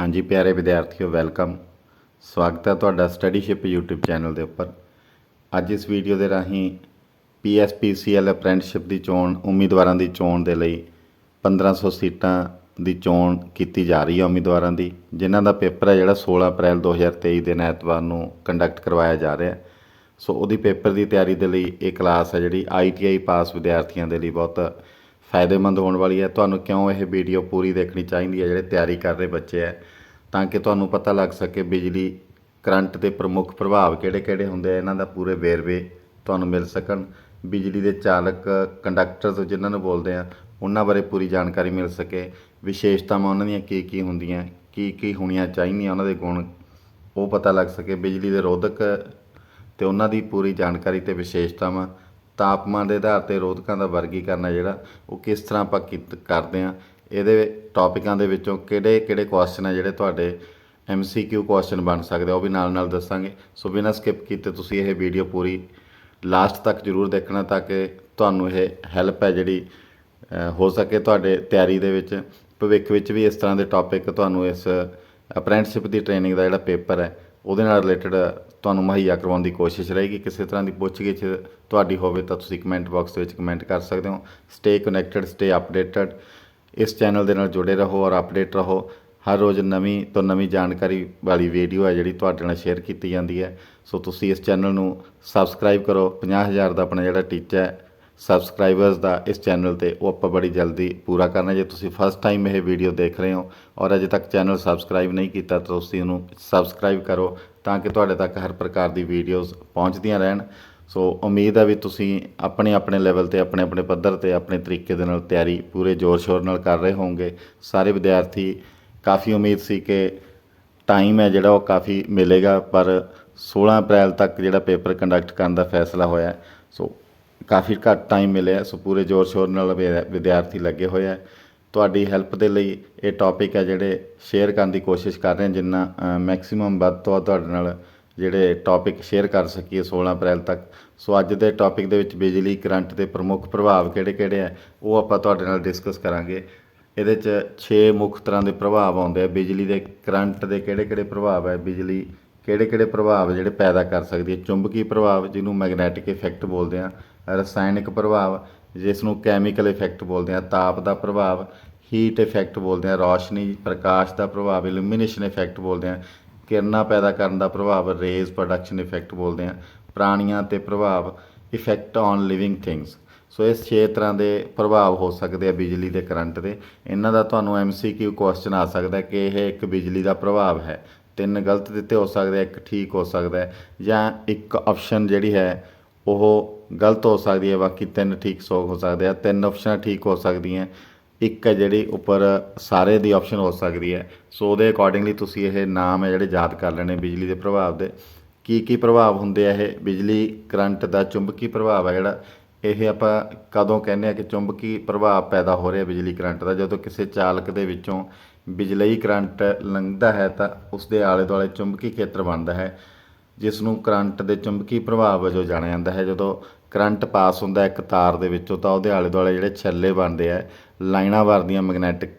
हाँ जी प्यारे विद्यार्थियों, वेलकम। स्वागत है ਤੁਹਾਡਾ ਸਟੱਡੀਸ਼ਿਪ YouTube ਚੈਨਲ ਦੇ ਉੱਪਰ। ਅੱਜ ਇਸ ਵੀਡੀਓ ਦੇ ਰਾਹੀਂ PSPCL ਅਪ੍ਰੈਂਟਿਸਸ਼ਿਪ ਦੀ ਚੋਣ ਉਮੀਦਵਾਰਾਂ ਦੀ ਚੋਣ ਦੇ ਲਈ 1500 ਸੀਟਾਂ ਦੀ ਚੋਣ ਕੀਤੀ ਜਾ ਰਹੀ ਹੈ ਉਮੀਦਵਾਰਾਂ ਦੀ, ਜਿਨ੍ਹਾਂ ਦਾ ਪੇਪਰ ਹੈ ਜਿਹੜਾ 16 ਅਪ੍ਰੈਲ 2023 ਦਿਨ ਐਤਵਾਰ ਨੂੰ ਕੰਡਕਟ ਕਰਵਾਇਆ ਜਾ ਰਿਹਾ। ਸੋ ਉਹਦੀ ਪੇਪਰ ਦੀ ਤਿਆਰੀ ਦੇ ਲਈ ਇਹ ਕਲਾਸ ਹੈ ਜਿਹੜੀ ITI ਪਾਸ ਵਿਦਿਆਰਥੀਆਂ ਦੇ ਲਈ ਬਹੁਤ फ़ायदेमंद होने वाली है। ਤੁਹਾਨੂੰ क्यों यह वीडियो पूरी देखनी चाहिए है ਜਿਹੜੇ ਤਿਆਰੀ कर रहे बच्चे है, ਤਾਂ ਕਿ ਤੁਹਾਨੂੰ पता लग सके बिजली करंट के प्रमुख प्रभाव ਕਿਹੜੇ-ਕਿਹੜੇ ਹੁੰਦੇ ਆ, ਇਹਨਾਂ ਦਾ ਪੂਰੇ ਵੇਰਵੇ ਤੁਹਾਨੂੰ ਮਿਲ ਸਕਣ। बिजली के चालक कंडक्टर जिन्होंने बोलते हैं उन्होंने बारे पूरी जानकारी मिल सके। विशेषतावां उन्हां दीयां की हुंदियां, की होणियां चाहीदियां, उन्हां दे गुण वो पता लग सके। बिजली के रोधक ते उन्हां दी पूरी जानकारी ते विशेषतावां, तापमान के आधार पर रोधकों का वर्गीकरण है जिहड़ा वो किस तरह आपां करते हैं। ये टॉपिकों के विचों किहड़े क्वेश्चन है जिहड़े तुहाडे MCQ क्वेश्चन बन सकते, वो भी नाल नाल दसांगे। सो बिना स्किप कीते तुसीं ये वीडियो पूरी लास्ट तक जरूर देखना, ताकि तुहानूं ये हैल्प है जिहड़ी हो सके तुहाडे तैयारी दे विच। भविख विच भी इस तरह के टॉपिक तुहानूं इस अप्रेंटिसशिप की ट्रेनिंग का जिहड़ा पेपर है ਉਹਦੇ ਨਾਲ ਰਿਲੇਟਡ ਤੁਹਾਨੂੰ ਮੁਹੱਈਆ ਕਰਵਾਉਣ ਦੀ ਕੋਸ਼ਿਸ਼ ਰਹੇਗੀ। ਕਿਸੇ ਤਰ੍ਹਾਂ ਦੀ ਪੁੱਛਗਿੱਛ ਤੁਹਾਡੀ ਹੋਵੇ ਤਾਂ ਤੁਸੀਂ ਕਮੈਂਟ ਬਾਕਸ ਦੇ ਵਿੱਚ ਕਮੈਂਟ ਕਰ ਸਕਦੇ ਹੋ। Stay connected, stay updated. ਇਸ ਚੈਨਲ ਦੇ ਨਾਲ ਜੁੜੇ ਰਹੋ ਔਰ ਅਪਡੇਟ ਰਹੋ। ਹਰ ਰੋਜ਼ ਨਵੀਂ ਤੋਂ ਨਵੀਂ ਜਾਣਕਾਰੀ ਵਾਲੀ ਵੀਡੀਓ ਹੈ ਜਿਹੜੀ ਤੁਹਾਡੇ ਨਾਲ ਸ਼ੇਅਰ ਕੀਤੀ ਜਾਂਦੀ ਹੈ। ਸੋ ਤੁਸੀਂ ਇਸ ਚੈਨਲ ਨੂੰ ਸਬਸਕ੍ਰਾਈਬ ਕਰੋ। 50,000 ਦਾ ਆਪਣਾ ਜਿਹੜਾ ਟੀਚਾ ਹੈ सबसक्राइबर्स का इस चैनल पर वो आप बड़ी जल्दी पूरा करना। जो तुम फस्ट टाइम यह वीडियो देख रहे हो और अजे तक चैनल सबसक्राइब नहीं किया तो तुम उन्होंने सबसक्राइब करो, ताकि तुहाडे तक हर प्रकार की वीडियोज़ पहुँचदियाँ रहन। सो उम्मीद है भी तुसीं अपने अपने लैवल ते अपने अपने पद्धर ते अपने तरीके दे नाल तैयारी पूरे जोर शोर नाल कर रहे होंगे। सारे विद्यार्थी काफ़ी उम्मीद सी कि टाइम है जिहड़ा वो काफ़ी मिलेगा, पर 16 अप्रैल तक जिहड़ा पेपर कंडक्ट करने का फैसला होया। सो काफ़ी घट टाइम मिले। सो पूरे जोर शोर नाल विद्यार्थी लगे हुए हैं। तुहाडी हैल्प के लिए ये टॉपिक है जिहड़े शेयर करने की कोशिश कर रहे हैं, जिन्ना मैक्सीमम वध तो तुहाडे नाल जिहड़े टॉपिक शेयर कर सकीए 16 अप्रैल तक। सो अज दे टॉपिक दे विच बिजली करंट के प्रमुख प्रभाव किहड़े-किहड़े है वो आपां तुहाडे नाल डिस्कस करांगे। ਇਹਦੇ 'ਚ 6 ਮੁੱਖ ਤਰ੍ਹਾਂ ਦੇ ਪ੍ਰਭਾਵ ਆਉਂਦੇ ਆ। ਬਿਜਲੀ ਦੇ ਕਰੰਟ ਦੇ ਕਿਹੜੇ-ਕਿਹੜੇ ਪ੍ਰਭਾਵ ਹੈ, ਬਿਜਲੀ ਕਿਹੜੇ-ਕਿਹੜੇ ਪ੍ਰਭਾਵ ਜਿਹੜੇ ਪੈਦਾ ਕਰ ਸਕਦੀ ਹੈ। ਚੁੰਬਕੀ ਪ੍ਰਭਾਵ ਜਿਹਨੂੰ ਮੈਗਨੈਟਿਕ ਇਫੈਕਟ ਬੋਲਦੇ ਆ, ਰਸਾਇਣਿਕ ਪ੍ਰਭਾਵ ਜਿਸ ਨੂੰ ਕੈਮੀਕਲ ਇਫੈਕਟ ਬੋਲਦੇ ਆ, ਤਾਪ ਦਾ ਪ੍ਰਭਾਵ ਹੀਟ ਇਫੈਕਟ ਬੋਲਦੇ ਆ, ਰੌਸ਼ਨੀ ਪ੍ਰਕਾਸ਼ ਦਾ ਪ੍ਰਭਾਵ ਇਲੂਮੀਨੇਸ਼ਨ ਇਫੈਕਟ ਬੋਲਦੇ ਆ, ਕਿਰਨਾਂ ਪੈਦਾ ਕਰਨ ਦਾ ਪ੍ਰਭਾਵ ਰੇਜ਼ ਪ੍ਰੋਡਕਸ਼ਨ ਇਫੈਕਟ ਬੋਲਦੇ ਆ, ਪ੍ਰਾਣੀਆਂ 'ਤੇ ਪ੍ਰਭਾਵ ਇਫੈਕਟ ਔਨ ਲਿਵਿੰਗ ਥਿੰਗਸ। सो इस 6 तरह के प्रभाव हो सकते हैं बिजली के करंट के। इन्हों का तुहानूं MCQ क्वेश्चन आ सकता है कि यह एक बिजली का प्रभाव है। 3 गलत दिते हो सकते, एक ठीक हो सकता है, या एक ऑप्शन जी है वो गलत हो सकती है, बाकी 3 ठीक हो सकते हैं। 3 ऑप्शन ठीक हो सकती हैं, एक है जी उपर सारे दी ऑप्शन हो सकती है। सो वो अकॉर्डिंगली तुसीं ये नाम है जोड़े याद कर लेने बिजली के प्रभाव के। की प्रभाव होंगे ये बिजली करंट का। चुंबकी प्रभाव है जोड़ा ਇਹ ਆਪਾਂ ਕਦੋਂ ਕਹਿੰਦੇ ਆ ਕਿ ਚੁੰਬਕੀ ਪ੍ਰਭਾਵ ਪੈਦਾ ਹੋ ਰਿਹਾ ਬਿਜਲੀ ਕਰੰਟ ਦਾ। ਜਦੋਂ ਕਿਸੇ ਚਾਲਕ ਦੇ ਵਿੱਚੋਂ ਬਿਜਲਈ ਕਰੰਟ ਲੰਘਦਾ ਹੈ ਤਾਂ ਉਸ ਦੇ ਆਲੇ ਦੁਆਲੇ ਚੁੰਬਕੀ ਖੇਤਰ ਬਣਦਾ ਹੈ, ਜਿਸ ਨੂੰ ਕਰੰਟ ਦੇ ਚੁੰਬਕੀ ਪ੍ਰਭਾਵ ਵਜੋਂ ਜਾਣਿਆ ਜਾਂਦਾ ਹੈ। ਜਦੋਂ ਕਰੰਟ ਪਾਸ ਹੁੰਦਾ ਇੱਕ ਤਾਰ ਦੇ ਵਿੱਚੋਂ ਤਾਂ ਉਹਦੇ ਆਲੇ ਦੁਆਲੇ ਜਿਹੜੇ ਛੱਲੇ ਬਣਦੇ ਆ, ਲਾਈਨਾਂ ਵਰਦੀਆਂ ਮੈਗਨੈਟਿਕ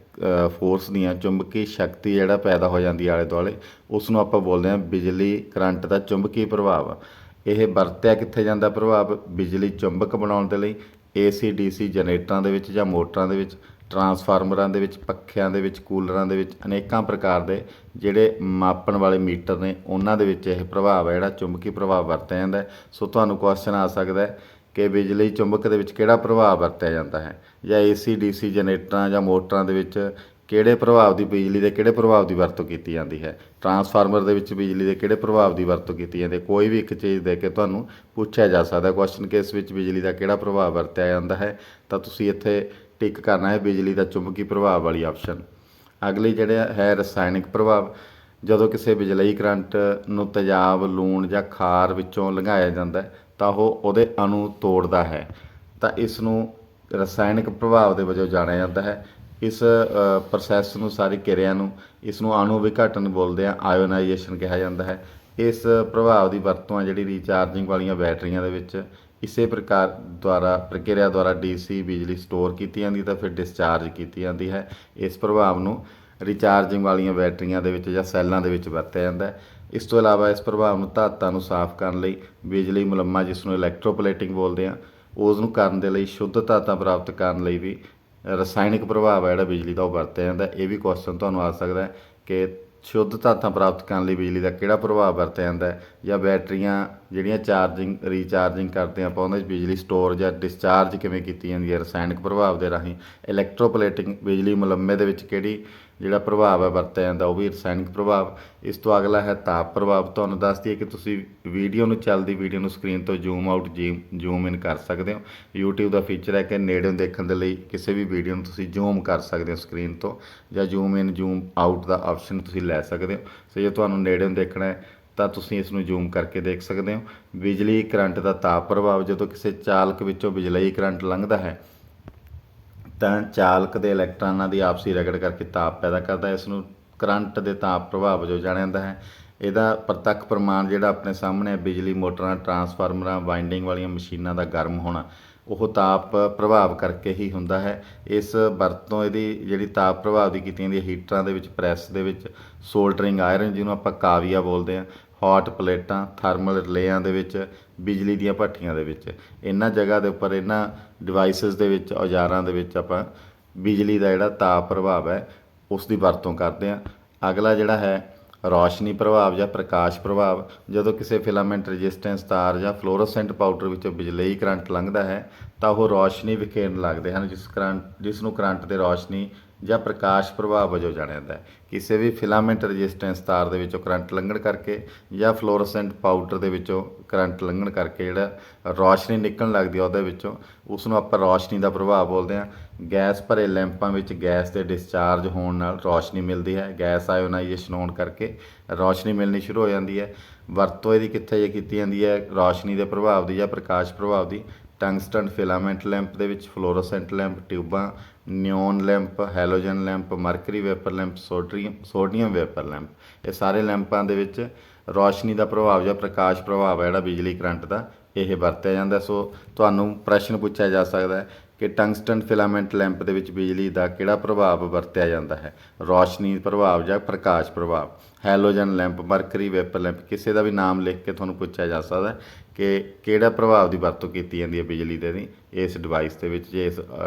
ਫੋਰਸ ਦੀਆਂ ਚੁੰਬਕੀ ਸ਼ਕਤੀ ਜਿਹੜਾ ਪੈਦਾ ਹੋ ਜਾਂਦੀ ਆਲੇ ਦੁਆਲੇ, ਉਸ ਨੂੰ ਆਪਾਂ ਬੋਲਦੇ ਹਾਂ ਬਿਜਲੀ ਕਰੰਟ ਦਾ ਚੁੰਬਕੀ ਪ੍ਰਭਾਵ। ਇਹ ਵਰਤਿਆ ਕਿੱਥੇ ਜਾਂਦਾ ਪ੍ਰਭਾਵ? ਬਿਜਲੀ ਚੁੰਬਕ ਬਣਾਉਣ ਦੇ ਲਈ AC DC ਜਨਰੇਟਰਾਂ ਦੇ ਵਿੱਚ ਜਾਂ ਮੋਟਰਾਂ ਦੇ ਵਿੱਚ, ਟਰਾਂਸਫਾਰਮਰਾਂ ਦੇ ਵਿੱਚ, ਪੱਖਿਆਂ ਦੇ ਵਿੱਚ, ਕੂਲਰਾਂ ਦੇ ਵਿੱਚ, ਅਨੇਕਾਂ ਪ੍ਰਕਾਰ ਦੇ ਜਿਹੜੇ ਮਾਪਣ ਵਾਲੇ ਮੀਟਰ ਨੇ ਉਹਨਾਂ ਦੇ ਵਿੱਚ ਇਹ ਪ੍ਰਭਾਵ ਹੈ ਜਿਹੜਾ ਚੁੰਬਕੀ ਪ੍ਰਭਾਵ ਵਰਤਿਆ ਜਾਂਦਾ। ਸੋ ਤੁਹਾਨੂੰ ਕੁਐਸਚਨ ਆ ਸਕਦਾ ਹੈ ਕਿ ਬਿਜਲੀ ਚੁੰਬਕ ਦੇ ਵਿੱਚ ਕਿਹੜਾ ਪ੍ਰਭਾਵ ਵਰਤਿਆ ਜਾਂਦਾ ਹੈ, ਜਾਂ AC DC ਜਨਰੇਟਰਾਂ ਜਾਂ ਮੋਟਰਾਂ ਦੇ ਵਿੱਚ ਕਿਹੜੇ ਪ੍ਰਭਾਵ ਦੀ ਬਿਜਲੀ ਦੇ ਕਿਹੜੇ ਪ੍ਰਭਾਵ ਦੀ ਵਰਤੋਂ ਕੀਤੀ ਜਾਂਦੀ ਹੈ, ਟਰਾਂਸਫਾਰਮਰ ਦੇ ਵਿੱਚ ਬਿਜਲੀ ਦੇ ਕਿਹੜੇ ਪ੍ਰਭਾਵ ਦੀ ਵਰਤੋਂ ਕੀਤੀ ਜਾਂਦੀ ਹੈ। ਕੋਈ ਵੀ ਇੱਕ ਚੀਜ਼ ਦੇ ਕੇ ਤੁਹਾਨੂੰ ਪੁੱਛਿਆ ਜਾ ਸਕਦਾ ਕੁਐਸਚਨ ਕਿ ਇਸ ਵਿੱਚ ਬਿਜਲੀ ਦਾ ਕਿਹੜਾ ਪ੍ਰਭਾਵ ਵਰਤਿਆ ਜਾਂਦਾ ਹੈ, ਤਾਂ ਤੁਸੀਂ ਇੱਥੇ ਟਿਕ ਕਰਨਾ ਹੈ ਬਿਜਲੀ ਦਾ ਚੁੰਬਕੀ ਪ੍ਰਭਾਵ ਵਾਲੀ ਆਪਸ਼ਨ। ਅਗਲੀ ਜਿਹੜਾ ਹੈ ਰਸਾਇਣਿਕ ਪ੍ਰਭਾਵ। ਜਦੋਂ ਕਿਸੇ ਬਿਜਲਈ ਕਰੰਟ ਨੂੰ ਤੇਜ਼ਾਬ, ਲੂਣ ਜਾਂ ਖਾਰ ਵਿੱਚੋਂ ਲੰਘਾਇਆ ਜਾਂਦਾ ਤਾਂ ਉਹ ਉਹਦੇ ਅਣੂ ਤੋੜਦਾ ਹੈ, ਤਾਂ ਇਸ ਨੂੰ ਰਸਾਇਣਿਕ ਪ੍ਰਭਾਵ ਦੇ ਵਜੋਂ ਜਾਣਿਆ ਜਾਂਦਾ ਹੈ। इस प्रोसैस ਨੂੰ सारी ਕਿਰਿਆ ਨੂੰ ਇਸ ਨੂੰ ਅਣੂ ਵਿਘਟਨ ਬੋਲਦੇ ਆ, ਆਇਓਨਾਈਜੇਸ਼ਨ ਕਿਹਾ ਜਾਂਦਾ ਹੈ। ਇਸ ਪ੍ਰਭਾਵ ਦੀ ਵਰਤੋਂ ਆ ਜਿਹੜੀ ਰੀਚਾਰਜਿੰਗ ਵਾਲੀਆਂ ਬੈਟਰੀਆਂ ਦੇ ਵਿੱਚ ਇਸੇ ਪ੍ਰਕਾਰ ਦੁਆਰਾ ਪ੍ਰਕਿਰਿਆ ਦੁਆਰਾ DC ਬਿਜਲੀ ਸਟੋਰ ਕੀਤੀ ਜਾਂਦੀ ਤਾਂ ਫਿਰ ਡਿਸਚਾਰਜ ਕੀਤੀ ਜਾਂਦੀ ਹੈ। ਇਸ ਪ੍ਰਭਾਵ ਨੂੰ रिचार्जिंग वालियां बैटरियां दे विच जां सैल्लां दे विच वरतिया जांदा है। इस तो इलावा इस प्रभाव ਨੂੰ ਧਾਤਾਂ ਨੂੰ ਸਾਫ਼ ਕਰਨ ਲਈ ਬਿਜਲੀ ਮੁਲੰਮਾ ਜਿਸ ਨੂੰ ਇਲੈਕਟ੍ਰੋਪਲੇਟਿੰਗ ਬੋਲਦੇ ਆ ਉਸ ਨੂੰ ਕਰਨ ਦੇ ਲਈ ਸ਼ੁੱਧ ਧਾਤਾਂ ਪ੍ਰਾਪਤ ਕਰਨ ਲਈ ਵੀ ਰਸਾਇਣਿਕ ਪ੍ਰਭਾਵ ਹੈ ਜਿਹੜਾ ਬਿਜਲੀ ਦਾ ਉਹ ਵਰਤਿਆ ਜਾਂਦਾ। ਇਹ ਵੀ ਕੁਐਸਚਨ ਤੁਹਾਨੂੰ ਆ ਸਕਦਾ ਹੈ ਕਿ ਸ਼ੁੱਧ ਧਾਤਾਂ ਪ੍ਰਾਪਤ ਕਰਨ ਲਈ ਬਿਜਲੀ ਦਾ ਕਿਹੜਾ ਪ੍ਰਭਾਵ ਵਰਤਿਆ ਜਾਂਦਾ ਹੈ, ਜਾਂ ਬੈਟਰੀਆਂ ਜਿਹੜੀਆਂ ਚਾਰਜਿੰਗ ਰੀਚਾਰਜਿੰਗ ਕਰਦੇ ਆਪਾਂ ਉਹਦੇ 'ਚ ਬਿਜਲੀ ਸਟੋਰ ਜਾਂ ਡਿਸਚਾਰਜ ਕਿਵੇਂ ਕੀਤੀ ਜਾਂਦੀ ਹੈ ਰਸਾਇਣਿਕ ਪ੍ਰਭਾਵ ਦੇ ਰਾਹੀਂ। ਇਲੈਕਟ੍ਰੋਪਲੇਟਿੰਗ ਬਿਜਲੀ ਮੁਲੰਮੇ ਦੇ ਵਿੱਚ ਕਿਹੜੀ ਜਿਹੜਾ ਪ੍ਰਭਾਵ ਹੈ ਵਰਤਿਆ ਜਾਂਦਾ ਉਹ ਵੀ ਰਸਾਇਣਿਕ ਪ੍ਰਭਾਵ। ਇਸ ਤੋਂ ਅਗਲਾ ਹੈ ਤਾਪ ਪ੍ਰਭਾਵ। ਤੁਹਾਨੂੰ ਦੱਸ ਦਈਏ ਕਿ ਤੁਸੀਂ ਵੀਡੀਓ ਨੂੰ ਚੱਲਦੀ ਵੀਡੀਓ ਨੂੰ ਸਕਰੀਨ ਤੋਂ ਜ਼ੂਮ ਆਊਟ ਜ਼ੂਮ ਇਨ ਕਰ ਸਕਦੇ ਹੋ। YouTube ਦਾ ਫੀਚਰ ਹੈ ਕਿ ਨੇੜਿਓਂ ਦੇਖਣ ਦੇ ਲਈ ਕਿਸੇ ਵੀ ਵੀਡੀਓ ਨੂੰ ਤੁਸੀਂ ਜ਼ੂਮ ਕਰ ਸਕਦੇ ਹੋ ਸਕਰੀਨ ਤੋਂ, ਜਾਂ ਜ਼ੂਮ ਇਨ ਜ਼ੂਮ ਆਊਟ ਦਾ ਆਪਸ਼ਨ ਤੁਸੀਂ ਲੈ ਸਕਦੇ ਹੋ। ਸੋ ਜੇ ਤੁਹਾਨੂੰ ਨੇੜਿਓਂ ਦੇਖਣਾ ਹੈ ਤਾਂ ਤੁਸੀਂ ਇਸ ਨੂੰ ਜ਼ੂਮ ਕਰਕੇ ਦੇਖ ਸਕਦੇ ਹੋ। ਬਿਜਲੀ ਕਰੰਟ ਦਾ ਤਾਪ ਪ੍ਰਭਾਵ। ਜਦੋਂ ਕਿਸੇ ਚਾਲਕ ਵਿੱਚੋਂ ਬਿਜਲਈ ਕਰੰਟ ਲੰਘਦਾ ਹੈ ਤਾਂ ਚਾਲਕ ਦੇ ਇਲੈਕਟ੍ਰਾਨਾਂ ਦੀ ਆਪਸੀ ਰਗੜ ਕਰਕੇ ਤਾਪ ਪੈਦਾ ਕਰਦਾ ਹੈ। ਇਸ ਨੂੰ ਕਰੰਟ ਦੇ ਤਾਪ ਪ੍ਰਭਾਵ ਵਜੋਂ ਜਾਣਿਆ ਜਾਂਦਾ ਹੈ। ਇਹਦਾ ਪ੍ਰਤੱਖ ਪ੍ਰਮਾਣ ਜਿਹੜਾ ਆਪਣੇ ਸਾਹਮਣੇ ਬਿਜਲੀ ਮੋਟਰਾਂ, ਟਰਾਂਸਫਾਰਮਰਾਂ, ਵਾਈਂਡਿੰਗ ਵਾਲੀਆਂ ਮਸ਼ੀਨਾਂ ਦਾ ਗਰਮ ਹੋਣਾ ਉਹ ਤਾਪ ਪ੍ਰਭਾਵ ਕਰਕੇ ਹੀ ਹੁੰਦਾ ਹੈ। ਇਸ ਵਰਤੋਂ ਇਹਦੀ ਜਿਹੜੀ ਤਾਪ ਪ੍ਰਭਾਵ ਦੀ ਕੀਤੀ ਜਾਂਦੀ ਹੈ ਹੀਟਰਾਂ ਦੇ ਵਿੱਚ, ਪ੍ਰੈਸ ਦੇ ਵਿੱਚ, ਸੋਲਡਰਿੰਗ ਆਇਰਨ ਜਿਹਨੂੰ ਆਪਾਂ ਕਾਵੀਆ ਬੋਲਦੇ ਹਾਂ, ਹੌਟ ਪਲੇਟਾਂ, ਥਰਮਲ ਰਿਲੇਆਂ ਦੇ ਵਿੱਚ, ਬਿਜਲੀ ਦੀਆਂ ਭੱਠੀਆਂ ਦੇ ਵਿੱਚ, ਇਹਨਾਂ ਜਗ੍ਹਾ ਦੇ ਉੱਪਰ ਇਹਨਾਂ ਡਿਵਾਈਸਿਸ ਦੇ ਵਿੱਚ, ਔਜ਼ਾਰਾਂ ਦੇ ਵਿੱਚ ਆਪਾਂ ਬਿਜਲੀ ਦਾ ਜਿਹੜਾ ਤਾਪ ਪ੍ਰਭਾਵ ਹੈ ਉਸ ਦੀ ਵਰਤੋਂ ਕਰਦੇ ਹਾਂ। ਅਗਲਾ ਜਿਹੜਾ ਹੈ ਰੌਸ਼ਨੀ ਪ੍ਰਭਾਵ ਜਾਂ ਪ੍ਰਕਾਸ਼ ਪ੍ਰਭਾਵ। ਜਦੋਂ ਕਿਸੇ ਫਿਲਾਮੈਂਟ ਰੈਜ਼ਿਸਟੈਂਸ ਤਾਰ ਜਾਂ ਫਲੋਰੋਸੈਂਟ ਪਾਊਡਰ ਵਿੱਚੋਂ ਬਿਜਲਈ ਕਰੰਟ ਲੰਘਦਾ ਹੈ ਤਾਂ ਉਹ ਰੌਸ਼ਨੀ ਵਿਖੇਰਨ ਲੱਗਦੇ ਹਨ, ਜਿਸ ਨੂੰ ਕਰੰਟ ਦੇ ਰੌਸ਼ਨੀ ਜਾਂ ਪ੍ਰਕਾਸ਼ ਪ੍ਰਭਾਵ ਵਜੋਂ ਜਾਣਿਆ ਜਾਂਦਾ ਹੈ। ਕਿਸੇ ਵੀ ਫਿਲਾਮੈਂਟ ਰੈਜ਼ਿਸਟੈਂਸ ਤਾਰ ਦੇ ਵਿੱਚੋਂ ਕਰੰਟ ਲੰਘਣ ਕਰਕੇ ਜਾਂ ਫਲੋਰੋਸੈਂਟ ਪਾਊਡਰ ਦੇ ਵਿੱਚੋਂ ਕਰੰਟ ਲੰਘਣ ਕਰਕੇ ਜਿਹੜਾ ਰੌਸ਼ਨੀ ਨਿਕਲਣ ਲੱਗਦੀ ਹੈ ਉਹਦੇ ਵਿੱਚੋਂ, ਉਸ ਨੂੰ ਆਪਾਂ ਰੌਸ਼ਨੀ ਦਾ ਪ੍ਰਭਾਵ ਬੋਲਦੇ ਹਾਂ। ਗੈਸ ਭਰੇ ਲੈਂਪਾਂ ਵਿੱਚ ਗੈਸ ਦੇ ਡਿਸਚਾਰਜ ਹੋਣ ਨਾਲ ਰੌਸ਼ਨੀ ਮਿਲਦੀ ਹੈ। ਗੈਸ ਆਇਓਨਾਈਜੇਸ਼ਨ ਹੋਣ ਕਰਕੇ ਰੌਸ਼ਨੀ ਮਿਲਣੀ ਸ਼ੁਰੂ ਹੋ ਜਾਂਦੀ ਹੈ। ਵਰਤੋਂ ਇਹਦੀ ਕਿੱਥੇ ਕੀਤੀ ਜਾਂਦੀ ਹੈ ਰੌਸ਼ਨੀ ਦੇ ਪ੍ਰਭਾਵ ਦੀ ਜਾਂ ਪ੍ਰਕਾਸ਼ ਪ੍ਰਭਾਵ ਦੀ? ਟੰਗਸਟਨ ਫਿਲਾਮੈਂਟ ਲੈਂਪ ਦੇ ਵਿੱਚ, ਫਲੋਰੋਸੈਂਟ ਲੈਂਪ ਟਿਊਬਾਂ, neon lamp, halogen lamp, mercury vapour lamp, sodium vapour lamp, ਇਹ ਸਾਰੇ ਲੈਂਪਾਂ ਦੇ ਵਿੱਚ ਰੌਸ਼ਨੀ ਦਾ ਪ੍ਰਭਾਵ ਜਾਂ ਪ੍ਰਕਾਸ਼ ਪ੍ਰਭਾਵ ਹੈ ਜਿਹੜਾ ਬਿਜਲੀ ਕਰੰਟ ਦਾ ਇਹ ਵਰਤਿਆ ਜਾਂਦਾ। ਸੋ ਤੁਹਾਨੂੰ ਪ੍ਰਸ਼ਨ ਪੁੱਛਿਆ ਜਾ ਸਕਦਾ ਹੈ ਕਿ ਟੰਗਸਟਨ ਫਿਲਾਮੈਂਟ ਲੈਂਪ ਦੇ ਵਿੱਚ ਬਿਜਲੀ ਦਾ ਕਿਹੜਾ ਪ੍ਰਭਾਵ ਵਰਤਿਆ ਜਾਂਦਾ ਹੈ, ਰੌਸ਼ਨੀ ਪ੍ਰਭਾਵ ਜਾਂ ਪ੍ਰਕਾਸ਼ ਪ੍ਰਭਾਵ? Halogen lamp, mercury vapour lamp, ਕਿਸੇ ਦਾ ਵੀ ਨਾਮ ਲਿਖ ਕੇ ਤੁਹਾਨੂੰ ਪੁੱਛਿਆ ਜਾ ਸਕਦਾ ਕਿ ਕਿਹੜਾ ਪ੍ਰਭਾਵ ਦੀ ਵਰਤੋਂ ਕੀਤੀ ਜਾਂਦੀ ਹੈ ਬਿਜਲੀ ਦੇ ਇਸ ਡਿਵਾਈਸ ਦੇ ਵਿੱਚ ਜਾਂ ਇਸ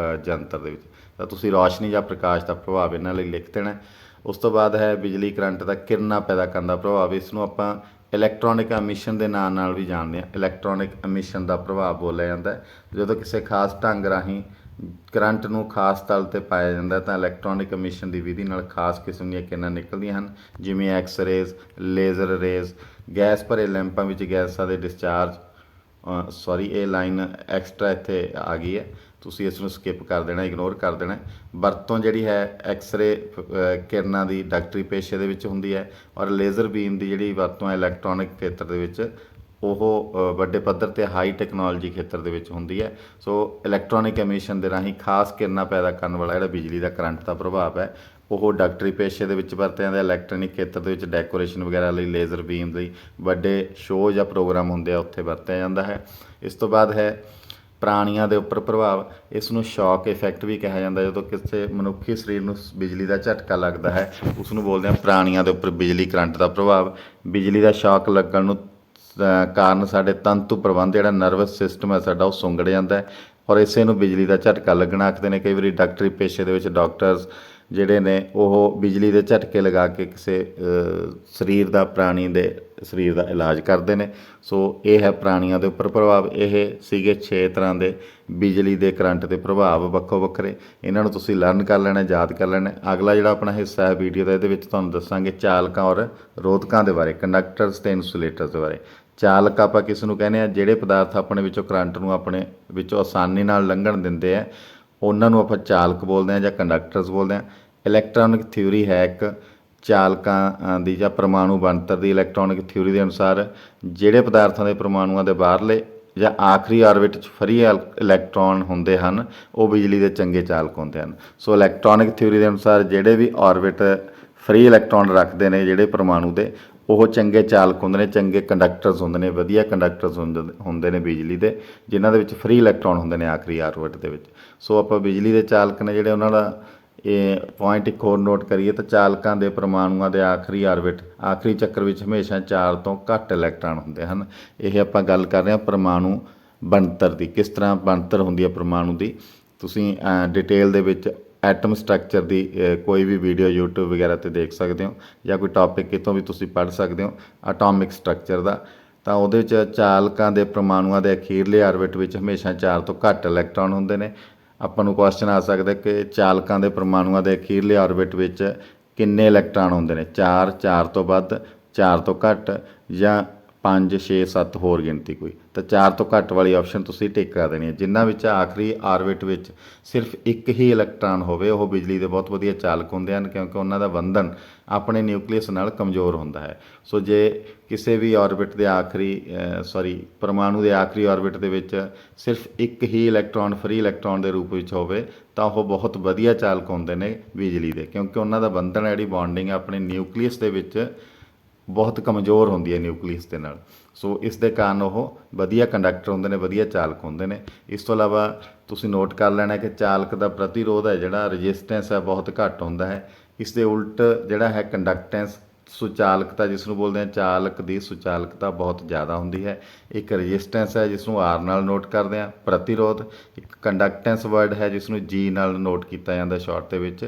ਯੰਤਰ ਦੇ ਵਿੱਚ, ਤਾਂ ਤੁਸੀਂ ਰੌਸ਼ਨੀ ਜਾਂ ਪ੍ਰਕਾਸ਼ ਦਾ ਪ੍ਰਭਾਵ ਇਹਨਾਂ ਲਈ ਲਿਖ ਦੇਣਾ। ਉਸ ਤੋਂ ਬਾਅਦ ਹੈ ਬਿਜਲੀ ਕਰੰਟ ਦਾ ਕਿਰਨਾਂ ਪੈਦਾ ਕਰਨ ਦਾ ਪ੍ਰਭਾਵ। ਇਸ ਨੂੰ ਆਪਾਂ ਇਲੈਕਟ੍ਰੋਨਿਕ ਐਮਿਸ਼ਨ ਦੇ ਨਾਂ ਨਾਲ ਵੀ ਜਾਣਦੇ ਹਾਂ। ਇਲੈਕਟ੍ਰੋਨਿਕ ਐਮਿਸ਼ਨ ਦਾ ਪ੍ਰਭਾਵ ਬੋਲਿਆ ਜਾਂਦਾ ਹੈ। ਜਦੋਂ ਕਿਸੇ ਖਾਸ ਢੰਗ ਰਾਹੀਂ ਕਰੰਟ ਨੂੰ ਖਾਸ ਤਲ 'ਤੇ ਪਾਇਆ ਜਾਂਦਾ ਤਾਂ ਇਲੈਕਟ੍ਰੋਨਿਕ ਐਮਿਸ਼ਨ ਦੀ ਵਿਧੀ ਨਾਲ ਖਾਸ ਕਿਸਮ ਦੀਆਂ ਕਿਰਨਾਂ ਨਿਕਲਦੀਆਂ ਹਨ, ਜਿਵੇਂ ਐਕਸ-ਰੇਜ਼, ਲੇਜ਼ਰ ਰੇਜ਼। ਗੈਸ ਭਰੇ ਲੈਂਪਾਂ ਵਿੱਚ ਗੈਸਾਂ ਦੇ ਡਿਸਚਾਰਜ, ਇਹ ਲਾਈਨ ਐਕਸਟਰਾ ਇੱਥੇ ਆ ਗਈ ਹੈ, ਤੁਸੀਂ ਇਸ ਨੂੰ ਸਕਿਪ ਕਰ ਦੇਣਾ, ਇਗਨੋਰ ਕਰ ਦੇਣਾ। ਵਰਤੋਂ ਜਿਹੜੀ ਹੈ ਐਕਸਰੇ ਕਿਰਨਾਂ ਦੀ ਡਾਕਟਰੀ ਪੇਸ਼ੇ ਦੇ ਵਿੱਚ ਹੁੰਦੀ ਹੈ, ਔਰ ਲੇਜ਼ਰ ਬੀਮ ਦੀ ਜਿਹੜੀ ਵਰਤੋਂ ਹੈ ਇਲੈਕਟ੍ਰੋਨਿਕ ਖੇਤਰ ਦੇ ਵਿੱਚ ਉਹ ਵੱਡੇ ਪੱਧਰ 'ਤੇ ਹਾਈ ਟੈਕਨੋਲੋਜੀ ਖੇਤਰ ਦੇ ਵਿੱਚ ਹੁੰਦੀ ਹੈ। ਸੋ ਇਲੈਕਟ੍ਰੋਨਿਕ ਐਮਿਸ਼ਨ ਦੇ ਰਾਹੀਂ ਖਾਸ ਕਿਰਨਾਂ ਪੈਦਾ ਕਰਨ ਵਾਲਾ ਜਿਹੜਾ ਬਿਜਲੀ ਦਾ ਕਰੰਟ ਦਾ ਪ੍ਰਭਾਵ ਹੈ ਉਹ ਡਾਕਟਰੀ ਪੇਸ਼ੇ ਦੇ ਵਿੱਚ ਵਰਤਿਆ ਜਾਂਦਾ। ਇਲੈਕਟ੍ਰੋਨਿਕ ਖੇਤਰ ਦੇ ਵਿੱਚ ਡੈਕੋਰੇਸ਼ਨ ਵਗੈਰਾ ਲਈ, ਲੇਜ਼ਰ ਬੀਮ ਲਈ ਵੱਡੇ ਸ਼ੋਅ ਜਾਂ ਪ੍ਰੋਗਰਾਮ ਹੁੰਦੇ ਆ ਉੱਥੇ ਵਰਤਿਆ ਜਾਂਦਾ ਹੈ। ਇਸ ਤੋਂ ਬਾਅਦ ਹੈ ਪ੍ਰਾਣੀਆਂ ਦੇ ਉੱਪਰ ਪ੍ਰਭਾਵ। ਇਸ ਨੂੰ ਸ਼ੌਕ ਇਫੈਕਟ ਵੀ ਕਿਹਾ ਜਾਂਦਾ। ਜਦੋਂ ਕਿਸੇ ਮਨੁੱਖੀ ਸਰੀਰ ਨੂੰ ਬਿਜਲੀ ਦਾ ਝਟਕਾ ਲੱਗਦਾ ਹੈ ਉਸ ਨੂੰ ਬੋਲਦੇ ਹਾਂ ਪ੍ਰਾਣੀਆਂ ਦੇ ਉੱਪਰ ਬਿਜਲੀ ਕਰੰਟ ਦਾ ਪ੍ਰਭਾਵ। ਬਿਜਲੀ ਦਾ ਸ਼ੌਕ ਲੱਗਣ ਨੂੰ ਕਾਰਨ ਸਾਡੇ ਤੰਤੂ ਪ੍ਰਬੰਧ ਜਿਹੜਾ ਨਰਵਸ ਸਿਸਟਮ ਹੈ ਸਾਡਾ ਉਹ ਸੁੰਗੜ ਜਾਂਦਾ ਹੈ, ਔਰ ਇਸੇ ਨੂੰ ਬਿਜਲੀ ਦਾ ਝਟਕਾ ਲੱਗਣਾ ਆਖਦੇ ਨੇ। ਕਈ ਵਾਰੀ ਡਾਕਟਰੀ ਪੇਸ਼ੇ ਦੇ ਵਿੱਚ ਡਾਕਟਰਸ ਜਿਹੜੇ ਨੇ ਉਹ ਬਿਜਲੀ ਦੇ ਝਟਕੇ ਲਗਾ ਕੇ ਕਿਸੇ ਸਰੀਰ ਦਾ, ਪ੍ਰਾਣੀ ਦੇ ਸਰੀਰ ਦਾ ਇਲਾਜ ਕਰਦੇ ਨੇ। ਸੋ ਇਹ ਹੈ ਪ੍ਰਾਣੀਆਂ ਦੇ ਉੱਪਰ ਪ੍ਰਭਾਵ। ਇਹ ਸੀਗੇ 6 ਤਰ੍ਹਾਂ ਦੇ ਬਿਜਲੀ ਦੇ ਕਰੰਟ ਦੇ ਪ੍ਰਭਾਵ ਵੱਖੋ ਵੱਖਰੇ। ਇਹਨਾਂ ਨੂੰ ਤੁਸੀਂ ਲਰਨ ਕਰ ਲੈਣਾ, ਯਾਦ ਕਰ ਲੈਣਾ। ਅਗਲਾ ਜਿਹੜਾ ਆਪਣਾ ਹਿੱਸਾ ਹੈ ਵੀਡੀਓ ਦਾ, ਇਹਦੇ ਵਿੱਚ ਤੁਹਾਨੂੰ ਦੱਸਾਂਗੇ ਚਾਲਕਾਂ ਔਰ ਰੋਧਕਾਂ ਦੇ ਬਾਰੇ, ਕੰਡਕਟਰਸ ਅਤੇ ਇਨਸੂਲੇਟਰਸ ਦੇ ਬਾਰੇ। ਚਾਲਕ ਆਪਾਂ ਕਿਸ ਨੂੰ ਕਹਿੰਦੇ ਹਾਂ? ਜਿਹੜੇ ਪਦਾਰਥ ਆਪਣੇ ਵਿੱਚੋਂ ਕਰੰਟ ਨੂੰ ਆਪਣੇ ਵਿੱਚੋਂ ਆਸਾਨੀ ਨਾਲ ਲੰਘਣ ਦਿੰਦੇ ਆ ਉਹਨਾਂ ਨੂੰ ਆਪਾਂ ਚਾਲਕ ਬੋਲਦੇ ਹਾਂ ਜਾਂ ਕੰਡਕਟਰਸ ਬੋਲਦੇ ਹਾਂ। ਇਲੈਕਟ੍ਰੋਨਿਕ ਥਿਊਰੀ ਹੈ ਇੱਕ ਚਾਲਕਾਂ ਦੀ ਜਾਂ ਪਰਮਾਣੂ ਬਣਤਰ ਦੀ। ਇਲੈਕਟ੍ਰੋਨਿਕ ਥਿਊਰੀ ਦੇ ਅਨੁਸਾਰ ਜਿਹੜੇ ਪਦਾਰਥਾਂ ਦੇ ਪਰਮਾਣੂਆਂ ਦੇ ਬਾਹਰਲੇ ਜਾਂ ਆਖਰੀ ਆਰਬਿਟ 'ਚ ਫਰੀ ਇਲੈਕਟ੍ਰੋਨ ਹੁੰਦੇ ਹਨ ਉਹ ਬਿਜਲੀ ਦੇ ਚੰਗੇ ਚਾਲਕ ਹੁੰਦੇ ਹਨ। ਸੋ ਇਲੈਕਟ੍ਰੋਨਿਕ ਥਿਊਰੀ ਦੇ ਅਨੁਸਾਰ ਜਿਹੜੇ ਵੀ ਆਰਬਿਟ ਫਰੀ ਇਲੈਕਟ੍ਰੋਨ ਰੱਖਦੇ ਨੇ ਜਿਹੜੇ ਪਰਮਾਣੂ ਦੇ, ਉਹ ਚੰਗੇ ਚਾਲਕ ਹੁੰਦੇ ਨੇ, ਚੰਗੇ ਕੰਡਕਟਰਸ ਹੁੰਦੇ ਨੇ, ਵਧੀਆ ਕੰਡਕਟਰਸ ਹੁੰਦੇ ਨੇ ਬਿਜਲੀ ਦੇ, ਜਿਨ੍ਹਾਂ ਦੇ ਵਿੱਚ ਫਰੀ ਇਲੈਕਟ੍ਰੋਨ ਹੁੰਦੇ ਨੇ ਆਖਰੀ ਆਰਬਿਟ ਦੇ ਵਿੱਚ। ਸੋ ਆਪਾਂ ਬਿਜਲੀ ਦੇ ਚਾਲਕ ਨੇ ਜਿਹੜੇ ਉਹਨਾਂ ਦਾ ਇਹ ਪੁਆਇੰਟ ਇੱਕ ਹੋਰ ਨੋਟ ਕਰੀਏ ਤਾਂ ਚਾਲਕਾਂ ਦੇ ਪਰਮਾਣੂਆਂ ਦੇ ਆਖਰੀ ਆਰਬਿਟ ਆਖਰੀ ਚੱਕਰ ਵਿੱਚ ਹਮੇਸ਼ਾ 4 ਤੋਂ ਘੱਟ ਇਲੈਕਟ੍ਰਾਨ ਹੁੰਦੇ ਹਨ। ਇਹ ਆਪਾਂ ਗੱਲ ਕਰ ਰਹੇ ਹਾਂ ਪਰਮਾਣੂ ਬਣਤਰ ਦੀ, ਕਿਸ ਤਰ੍ਹਾਂ ਬਣਤਰ ਹੁੰਦੀ ਹੈ ਪਰਮਾਣੂ ਦੀ। ਤੁਸੀਂ ਡਿਟੇਲ ਦੇ ਵਿੱਚ ਐਟਮ ਸਟਰਕਚਰ ਦੀ ਕੋਈ ਵੀ ਵੀਡੀਓ YouTube ਵਗੈਰਾ 'ਤੇ ਦੇਖ ਸਕਦੇ ਹੋ, ਜਾਂ ਕੋਈ ਟੌਪਿਕ ਕਿਤੋਂ ਵੀ ਤੁਸੀਂ ਪੜ੍ਹ ਸਕਦੇ ਹੋ ਐਟੋਮਿਕ ਸਟਰਕਚਰ ਦਾ। ਤਾਂ ਉਹਦੇ 'ਚ ਚਾਲਕਾਂ ਦੇ ਪਰਮਾਣੂਆਂ ਦੇ ਅਖੀਰਲੇ ਆਰਬਿਟ ਵਿੱਚ ਹਮੇਸ਼ਾ 4 ਤੋਂ ਘੱਟ ਇਲੈਕਟ੍ਰਾਨ ਹੁੰਦੇ ਨੇ। ਆਪਾਂ ਨੂੰ ਕੁਐਸਚਨ ਆ ਸਕਦਾ ਕਿ ਚਾਲਕਾਂ ਦੇ ਪਰਮਾਣੂਆਂ ਦੇ ਅਖੀਰਲੇ ਆਰਬਿਟ ਵਿੱਚ ਕਿੰਨੇ ਇਲੈਕਟ੍ਰਾਨ ਹੁੰਦੇ ਨੇ, 4, 4 ਤੋਂ ਵੱਧ, 4 ਤੋਂ ਘੱਟ, ਜਾਂ 5, 6, 7 ਹੋਰ ਗਿਣਤੀ ਕੋਈ। ਤਾਂ 4 ਤੋਂ ਘੱਟ ਵਾਲੀ ਆਪਸ਼ਨ ਤੁਸੀਂ ਟਿਕ ਕਰ ਦੇਣੀ ਹੈ। ਜਿਨ੍ਹਾਂ ਵਿੱਚ ਆਖਰੀ ਆਰਬਿਟ ਵਿੱਚ ਸਿਰਫ ਇੱਕ ਹੀ ਇਲੈਕਟ੍ਰਾਨ ਹੋਵੇ ਉਹ ਬਿਜਲੀ ਦੇ ਬਹੁਤ ਵਧੀਆ ਚਾਲਕ ਹੁੰਦੇ ਹਨ, ਕਿਉਂਕਿ ਉਹਨਾਂ ਦਾ ਬੰਧਨ ਆਪਣੇ ਨਿਊਕਲੀਅਸ ਨਾਲ ਕਮਜ਼ੋਰ ਹੁੰਦਾ ਹੈ। ਸੋ ਜੇ ਕਿਸੇ ਵੀ ਆਰਬਿਟ ਦੇ ਪਰਮਾਣੂ ਦੇ ਆਖਰੀ ਆਰਬਿਟ ਦੇ ਵਿੱਚ ਸਿਰਫ ਇੱਕ ਹੀ ਇਲੈਕਟ੍ਰਾਨ ਫਰੀ ਇਲੈਕਟ੍ਰਾਨ ਦੇ ਰੂਪ ਵਿੱਚ ਹੋਵੇ ਤਾਂ ਉਹ ਬਹੁਤ ਵਧੀਆ ਚਾਲਕ ਹੁੰਦੇ ਨੇ ਬਿਜਲੀ ਦੇ, ਕਿਉਂਕਿ ਉਹਨਾਂ ਦਾ ਬੰਧਨ ਜਿਹੜੀ ਬੌਂਡਿੰਗ ਆਪਣੇ ਨਿਊਕਲੀਅਸ ਦੇ ਵਿੱਚ ਬਹੁਤ ਕਮਜ਼ੋਰ ਹੁੰਦੀ ਹੈ ਨਿਊਕਲੀਅਸ ਦੇ ਨਾਲ। ਸੋ ਇਸ ਦੇ ਕਾਰਨ ਉਹ ਵਧੀਆ ਕੰਡਕਟਰ ਹੁੰਦੇ ਨੇ, ਵਧੀਆ ਚਾਲਕ ਹੁੰਦੇ ਨੇ। ਇਸ ਤੋਂ ਇਲਾਵਾ ਤੁਸੀਂ ਨੋਟ ਕਰ ਲੈਣਾ ਕਿ ਚਾਲਕ ਦਾ ਪ੍ਰਤੀਰੋਧ ਹੈ ਜਿਹੜਾ ਰੈਜ਼ਿਸਟੈਂਸ ਹੈ ਬਹੁਤ ਘੱਟ ਹੁੰਦਾ ਹੈ। ਇਸ ਦੇ ਉਲਟ ਜਿਹੜਾ ਹੈ ਕੰਡਕਟੈਂਸ ਸੁਚਾਲਕਤਾ ਜਿਸ ਨੂੰ ਬੋਲਦੇ ਹਾਂ, ਚਾਲਕ ਦੀ ਸੁਚਾਲਕਤਾ ਬਹੁਤ ਜ਼ਿਆਦਾ ਹੁੰਦੀ ਹੈ। ਇੱਕ ਰੈਜ਼ਿਸਟੈਂਸ ਹੈ ਜਿਸ ਨੂੰ R ਨਾਲ ਨੋਟ ਕਰਦੇ ਹਾਂ ਪ੍ਰਤੀਰੋਧ, ਇੱਕ ਕੰਡਕਟੈਂਸ ਵਰਡ ਹੈ ਜਿਸ ਨੂੰ G ਨਾਲ ਨੋਟ ਕੀਤਾ ਜਾਂਦਾ ਸ਼ਾਰਟ ਦੇ ਵਿੱਚ,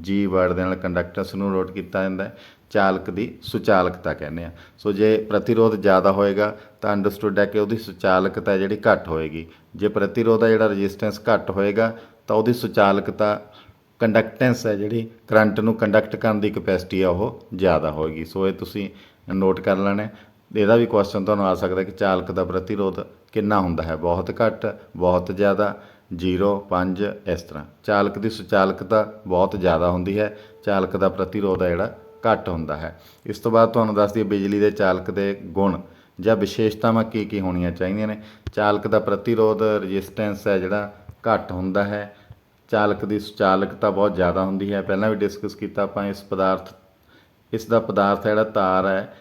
G ਵਰਡ ਦੇ ਨਾਲ ਕੰਡਕਟੈਂਸ ਨੂੰ ਨੋਟ ਕੀਤਾ ਜਾਂਦਾ ਹੈ, ਚਾਲਕ ਦੀ ਸੁਚਾਲਕਤਾ ਕਹਿੰਦੇ ਆ। ਸੋ ਜੇ ਪ੍ਰਤੀਰੋਧ ਜ਼ਿਆਦਾ ਹੋਏਗਾ ਤਾਂ ਅੰਡਰਸਟੂਡ ਹੈ ਕਿ ਉਹਦੀ ਸੁਚਾਲਕਤਾ ਜਿਹੜੀ ਘੱਟ ਹੋਏਗੀ। ਜੇ ਪ੍ਰਤੀਰੋਧ ਹੈ ਜਿਹੜਾ ਰੈਜ਼ਿਸਟੈਂਸ ਘੱਟ ਹੋਏਗਾ ਤਾਂ ਉਹਦੀ ਸੁਚਾਲਕਤਾ ਕੰਡਕਟੈਂਸ ਹੈ ਜਿਹੜੀ ਕਰੰਟ ਨੂੰ ਕੰਡਕਟ ਕਰਨ ਦੀ ਕਪੈਸਿਟੀ ਆ ਉਹ ਜ਼ਿਆਦਾ ਹੋਏਗੀ। ਸੋ ਇਹ ਤੁਸੀਂ ਨੋਟ ਕਰ ਲੈਣਾ। ਇਹਦਾ ਵੀ ਕੁਐਸਚਨ ਤੁਹਾਨੂੰ ਆ ਸਕਦਾ ਕਿ ਚਾਲਕ ਦਾ ਪ੍ਰਤੀਰੋਧ ਕਿੰਨਾ ਹੁੰਦਾ ਹੈ, ਬਹੁਤ ਘੱਟ, ਬਹੁਤ ਜ਼ਿਆਦਾ, 0, 5, ਇਸ ਤਰ੍ਹਾਂ। ਚਾਲਕ ਦੀ ਸੁਚਾਲਕਤਾ ਬਹੁਤ ਜ਼ਿਆਦਾ ਹੁੰਦੀ ਹੈ, ਚਾਲਕ ਦਾ ਪ੍ਰਤੀਰੋਧ ਹੈ ਜਿਹੜਾ ਘੱਟ ਹੁੰਦਾ ਹੈ। ਇਸ ਤੋਂ ਬਾਅਦ ਤੁਹਾਨੂੰ ਦੱਸ ਦਈਏ ਬਿਜਲੀ ਦੇ ਚਾਲਕ ਦੇ ਗੁਣ ਜਾਂ ਵਿਸ਼ੇਸ਼ਤਾਵਾਂ ਕੀ ਕੀ ਹੋਣੀਆਂ ਚਾਹੀਦੀਆਂ ਨੇ। ਚਾਲਕ ਦਾ ਪ੍ਰਤੀਰੋਧ ਰੈਜ਼ਿਸਟੈਂਸ ਹੈ ਜਿਹੜਾ ਘੱਟ ਹੁੰਦਾ ਹੈ, ਚਾਲਕ ਦੀ ਸੁਚਾਲਕਤਾ ਬਹੁਤ ਜ਼ਿਆਦਾ ਹੁੰਦੀ ਹੈ। ਪਹਿਲਾਂ ਵੀ ਡਿਸਕਸ ਕੀਤਾ ਆਪਾਂ ਇਸ ਦਾ ਪਦਾਰਥ ਹੈ ਜਿਹੜਾ ਤਾਰ ਹੈ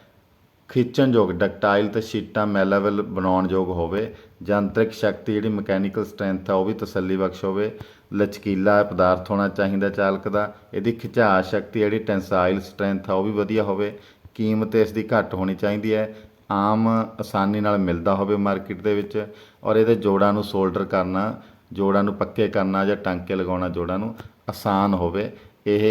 ਖਿੱਚਣਯੋਗ, ਡਕਟਾਈਲ ਅਤੇ ਸ਼ੀਟਾਂ ਮੈਲਾਬਲ ਬਣਾਉਣਯੋਗ ਹੋਵੇ। ਜਾਂਤਰਿਕ ਸ਼ਕਤੀ ਜਿਹੜੀ ਮਕੈਨੀਕਲ ਸਟਰੈਂਥ ਆ ਉਹ ਵੀ ਤਸੱਲੀ ਬਖਸ਼ ਹੋਵੇ। ਲਚਕੀਲਾ ਪਦਾਰਥ ਹੋਣਾ ਚਾਹੀਦਾ ਚਾਲਕ ਦਾ। ਇਹਦੀ ਖਿਚਾਅ ਸ਼ਕਤੀ ਜਿਹੜੀ ਟੈਂਸਾਈਲ ਸਟਰੈਂਥ ਆ ਉਹ ਵੀ ਵਧੀਆ ਹੋਵੇ। ਕੀਮਤ ਇਸ ਦੀ ਘੱਟ ਹੋਣੀ ਚਾਹੀਦੀ ਹੈ, ਆਮ ਆਸਾਨੀ ਨਾਲ ਮਿਲਦਾ ਹੋਵੇ ਮਾਰਕੀਟ ਦੇ ਵਿੱਚ, ਔਰ ਇਹਦੇ ਜੋੜਾਂ ਨੂੰ ਸੋਲਡਰ ਕਰਨਾ, ਜੋੜਾਂ ਨੂੰ ਪੱਕੇ ਕਰਨਾ ਜਾਂ ਟਾਂਕੇ ਲਗਾਉਣਾ ਜੋੜਾਂ ਨੂੰ ਆਸਾਨ ਹੋਵੇ। ਇਹ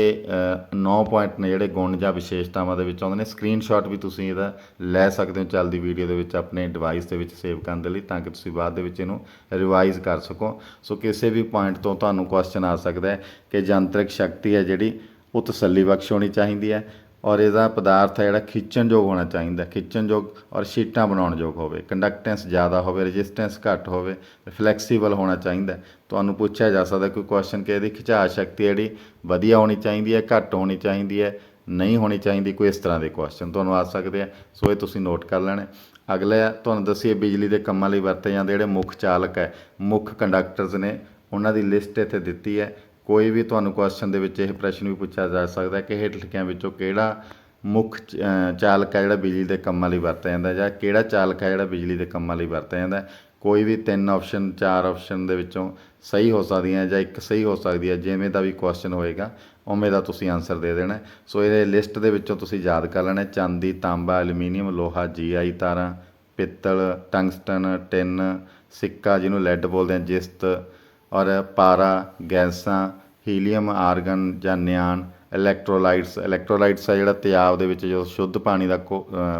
9 ਪੁਆਇੰਟ ਨੇ ਜਿਹੜੇ ਗੁਣ ਜਾਂ ਵਿਸ਼ੇਸ਼ਤਾਵਾਂ ਦੇ ਵਿੱਚ ਆਉਂਦੇ ਨੇ। ਸਕਰੀਨਸ਼ਾਟ ਵੀ ਤੁਸੀਂ ਇਹਦਾ ਲੈ ਸਕਦੇ ਹੋ ਚੱਲਦੀ ਵੀਡੀਓ ਦੇ ਵਿੱਚ ਆਪਣੇ ਡਿਵਾਈਸ ਦੇ ਵਿੱਚ ਸੇਵ ਕਰਨ ਦੇ ਲਈ, ਤਾਂ ਕਿ ਤੁਸੀਂ ਬਾਅਦ ਦੇ ਵਿੱਚ ਇਹਨੂੰ ਰਿਵਾਈਜ਼ ਕਰ ਸਕੋ। ਸੋ ਕਿਸੇ ਵੀ ਪੁਆਇੰਟ ਤੋਂ ਤੁਹਾਨੂੰ ਕੁਐਸਚਨ ਆ ਸਕਦਾ ਹੈ ਕਿ ਜਾਂਤਰਿਕ ਸ਼ਕਤੀ ਹੈ ਜਿਹੜੀ ਉਹ ਤਸੱਲੀ ਬਖਸ਼ ਹੋਣੀ ਚਾਹੀਦੀ ਹੈ, ਔਰ ਇਹਦਾ ਪਦਾਰਥ ਹੈ ਜਿਹੜਾ ਖਿੱਚਣਯੋਗ ਹੋਣਾ ਚਾਹੀਦਾ, ਖਿੱਚਣਯੋਗ ਔਰ ਸ਼ੀਟਾਂ ਬਣਾਉਣਯੋਗ ਹੋਵੇ। ਕੰਡਕਟੈਂਸ ਜ਼ਿਆਦਾ ਹੋਵੇ, ਰੈਜ਼ਿਸਟੈਂਸ ਘੱਟ ਹੋਵੇ, ਫਲੈਕਸੀਬਲ ਹੋਣਾ ਚਾਹੀਦਾ। ਤੁਹਾਨੂੰ ਪੁੱਛਿਆ ਜਾ ਸਕਦਾ ਕੋਈ ਕੁਐਸਚਨ ਕਿ ਇਹਦੀ ਖਿਚਾਅ ਸ਼ਕਤੀ ਜਿਹੜੀ ਵਧੀਆ ਹੋਣੀ ਚਾਹੀਦੀ ਹੈ, ਘੱਟ ਹੋਣੀ ਚਾਹੀਦੀ ਹੈ, ਨਹੀਂ ਹੋਣੀ ਚਾਹੀਦੀ, ਕੋਈ ਇਸ ਤਰ੍ਹਾਂ ਦੇ ਕੁਐਸਚਨ ਤੁਹਾਨੂੰ ਆ ਸਕਦੇ ਆ। ਸੋ ਇਹ ਤੁਸੀਂ ਨੋਟ ਕਰ ਲੈਣੇ। ਅਗਲਾ ਤੁਹਾਨੂੰ ਦੱਸੀਏ ਬਿਜਲੀ ਦੇ ਕੰਮਾਂ ਲਈ ਵਰਤੇ ਜਾਂਦੇ ਜਿਹੜੇ ਮੁੱਖ ਚਾਲਕ ਹੈ, ਮੁੱਖ ਕੰਡਕਟਰਸ ਨੇ, ਉਹਨਾਂ ਦੀ ਲਿਸਟ ਇੱਥੇ ਦਿੱਤੀ ਹੈ। ਕੋਈ ਵੀ ਤੁਹਾਨੂੰ ਕੁਐਸਚਨ ਦੇ ਵਿੱਚ ਇਹ ਪ੍ਰਸ਼ਨ ਵੀ ਪੁੱਛਿਆ ਜਾ ਸਕਦਾ ਕਿ ਹੇਠ ਲਿਖਿਆਂ ਵਿੱਚੋਂ ਕਿਹੜਾ ਮੁੱਖ ਚਾਲਕ ਹੈ ਜਿਹੜਾ ਬਿਜਲੀ ਦੇ ਕੰਮਾਂ ਲਈ ਵਰਤਿਆ ਜਾਂਦਾ, ਜਾਂ ਕਿਹੜਾ ਚਾਲਕ ਹੈ ਜਿਹੜਾ ਬਿਜਲੀ ਦੇ ਕੰਮਾਂ ਲਈ ਵਰਤਿਆ ਜਾਂਦਾ। ਕੋਈ ਵੀ 3 ਆਪਸ਼ਨ 4 ਆਪਸ਼ਨ ਦੇ ਵਿੱਚੋਂ ਸਹੀ ਹੋ ਸਕਦੀਆਂ ਜਾਂ ਇੱਕ ਸਹੀ ਹੋ ਸਕਦੀ ਹੈ। ਜਿਵੇਂ ਦਾ ਵੀ ਕੁਐਸਚਨ ਹੋਏਗਾ ਉਵੇਂ ਦਾ ਤੁਸੀਂ ਆਨਸਰ ਦੇ ਦੇਣਾ। ਸੋ ਇਹ ਲਿਸਟ ਦੇ ਵਿੱਚੋਂ ਤੁਸੀਂ ਯਾਦ ਕਰ ਲੈਣਾ: ਚਾਂਦੀ, ਤਾਂਬਾ, ਐਲੂਮੀਨੀਅਮ, ਲੋਹਾ, GI ਤਾਰਾਂ, ਪਿੱਤਲ, ਟੰਗਸਟਨ, ਟਿਨ, ਸਿੱਕਾ ਜਿਹਨੂੰ ਲੈਡ ਬੋਲਦੇ ਆ, ਜਿਸਤ, ਔਰ ਪਾਰਾ, ਗੈਸਾਂ, ਹੀਲੀਅਮ, ਆਰਗਨ ਜਾਂ ਨਿਆਨ, ਇਲੈਕਟ੍ਰੋਲਾਈਟਸ ਆ ਜਿਹੜਾ ਤੇਜ਼ਾਬ ਦੇ ਵਿੱਚ ਜੋ ਸ਼ੁੱਧ ਪਾਣੀ ਦਾ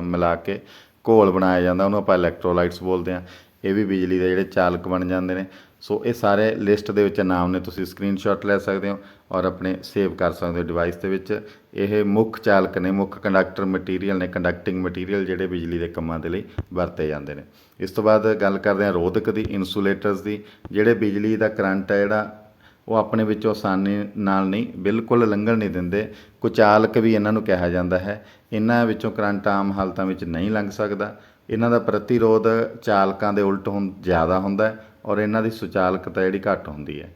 ਮਿਲਾ ਕੇ ਘੋਲ ਬਣਾਇਆ ਜਾਂਦਾ ਉਹਨੂੰ ਆਪਾਂ ਇਲੈਕਟ੍ਰੋਲਾਈਟਸ ਬੋਲਦੇ ਹਾਂ। ਇਹ ਵੀ ਬਿਜਲੀ ਦੇ ਜਿਹੜੇ ਚਾਲਕ ਬਣ ਜਾਂਦੇ ਨੇ। ਸੋ ਇਹ ਸਾਰੇ ਲਿਸਟ ਦੇ ਵਿੱਚ ਨਾਮ ਨੇ, ਤੁਸੀਂ ਸਕਰੀਨਸ਼ਾਟ ਲੈ ਸਕਦੇ ਹੋ ਔਰ ਆਪਣੇ ਸੇਵ ਕਰ ਸਕਦੇ ਹੋ ਡਿਵਾਈਸ ਦੇ ਵਿੱਚ। ਇਹ ਮੁੱਖ ਚਾਲਕ ਨੇ, ਮੁੱਖ ਕੰਡਕਟਰ ਮਟੀਰੀਅਲ ਨੇ, ਕੰਡਕਟਿੰਗ ਮਟੀਰੀਅਲ ਜਿਹੜੇ ਬਿਜਲੀ ਦੇ ਕੰਮਾਂ ਦੇ ਲਈ ਵਰਤੇ ਜਾਂਦੇ ਨੇ। ਇਸ ਤੋਂ ਬਾਅਦ ਗੱਲ ਕਰਦੇ ਹਾਂ ਰੋਧਕ ਦੀ, ਇਨਸੂਲੇਟਰਸ ਦੀ। ਜਿਹੜੇ ਬਿਜਲੀ ਦਾ ਕਰੰਟ ਹੈ ਜਿਹੜਾ ਉਹ ਆਪਣੇ ਵਿੱਚੋਂ ਆਸਾਨੀ ਨਾਲ ਨਹੀਂ, ਬਿਲਕੁਲ ਲੰਘਣ ਨਹੀਂ ਦਿੰਦੇ। ਕੁਚਾਲਕ ਵੀ ਇਹਨਾਂ ਨੂੰ ਕਿਹਾ ਜਾਂਦਾ ਹੈ। ਇਹਨਾਂ ਵਿੱਚੋਂ ਕਰੰਟ ਆਮ ਹਾਲਤਾਂ ਵਿੱਚ ਨਹੀਂ ਲੰਘ ਸਕਦਾ। ਇਹਨਾਂ ਦਾ ਪ੍ਰਤੀਰੋਧ ਚਾਲਕਾਂ ਦੇ ਉਲਟ ਜ਼ਿਆਦਾ ਹੁੰਦਾ, ਔਰ ਇਹਨਾਂ ਦੀ ਸੁਚਾਲਕਤਾ ਜਿਹੜੀ ਘੱਟ ਹੁੰਦੀ ਹੈ।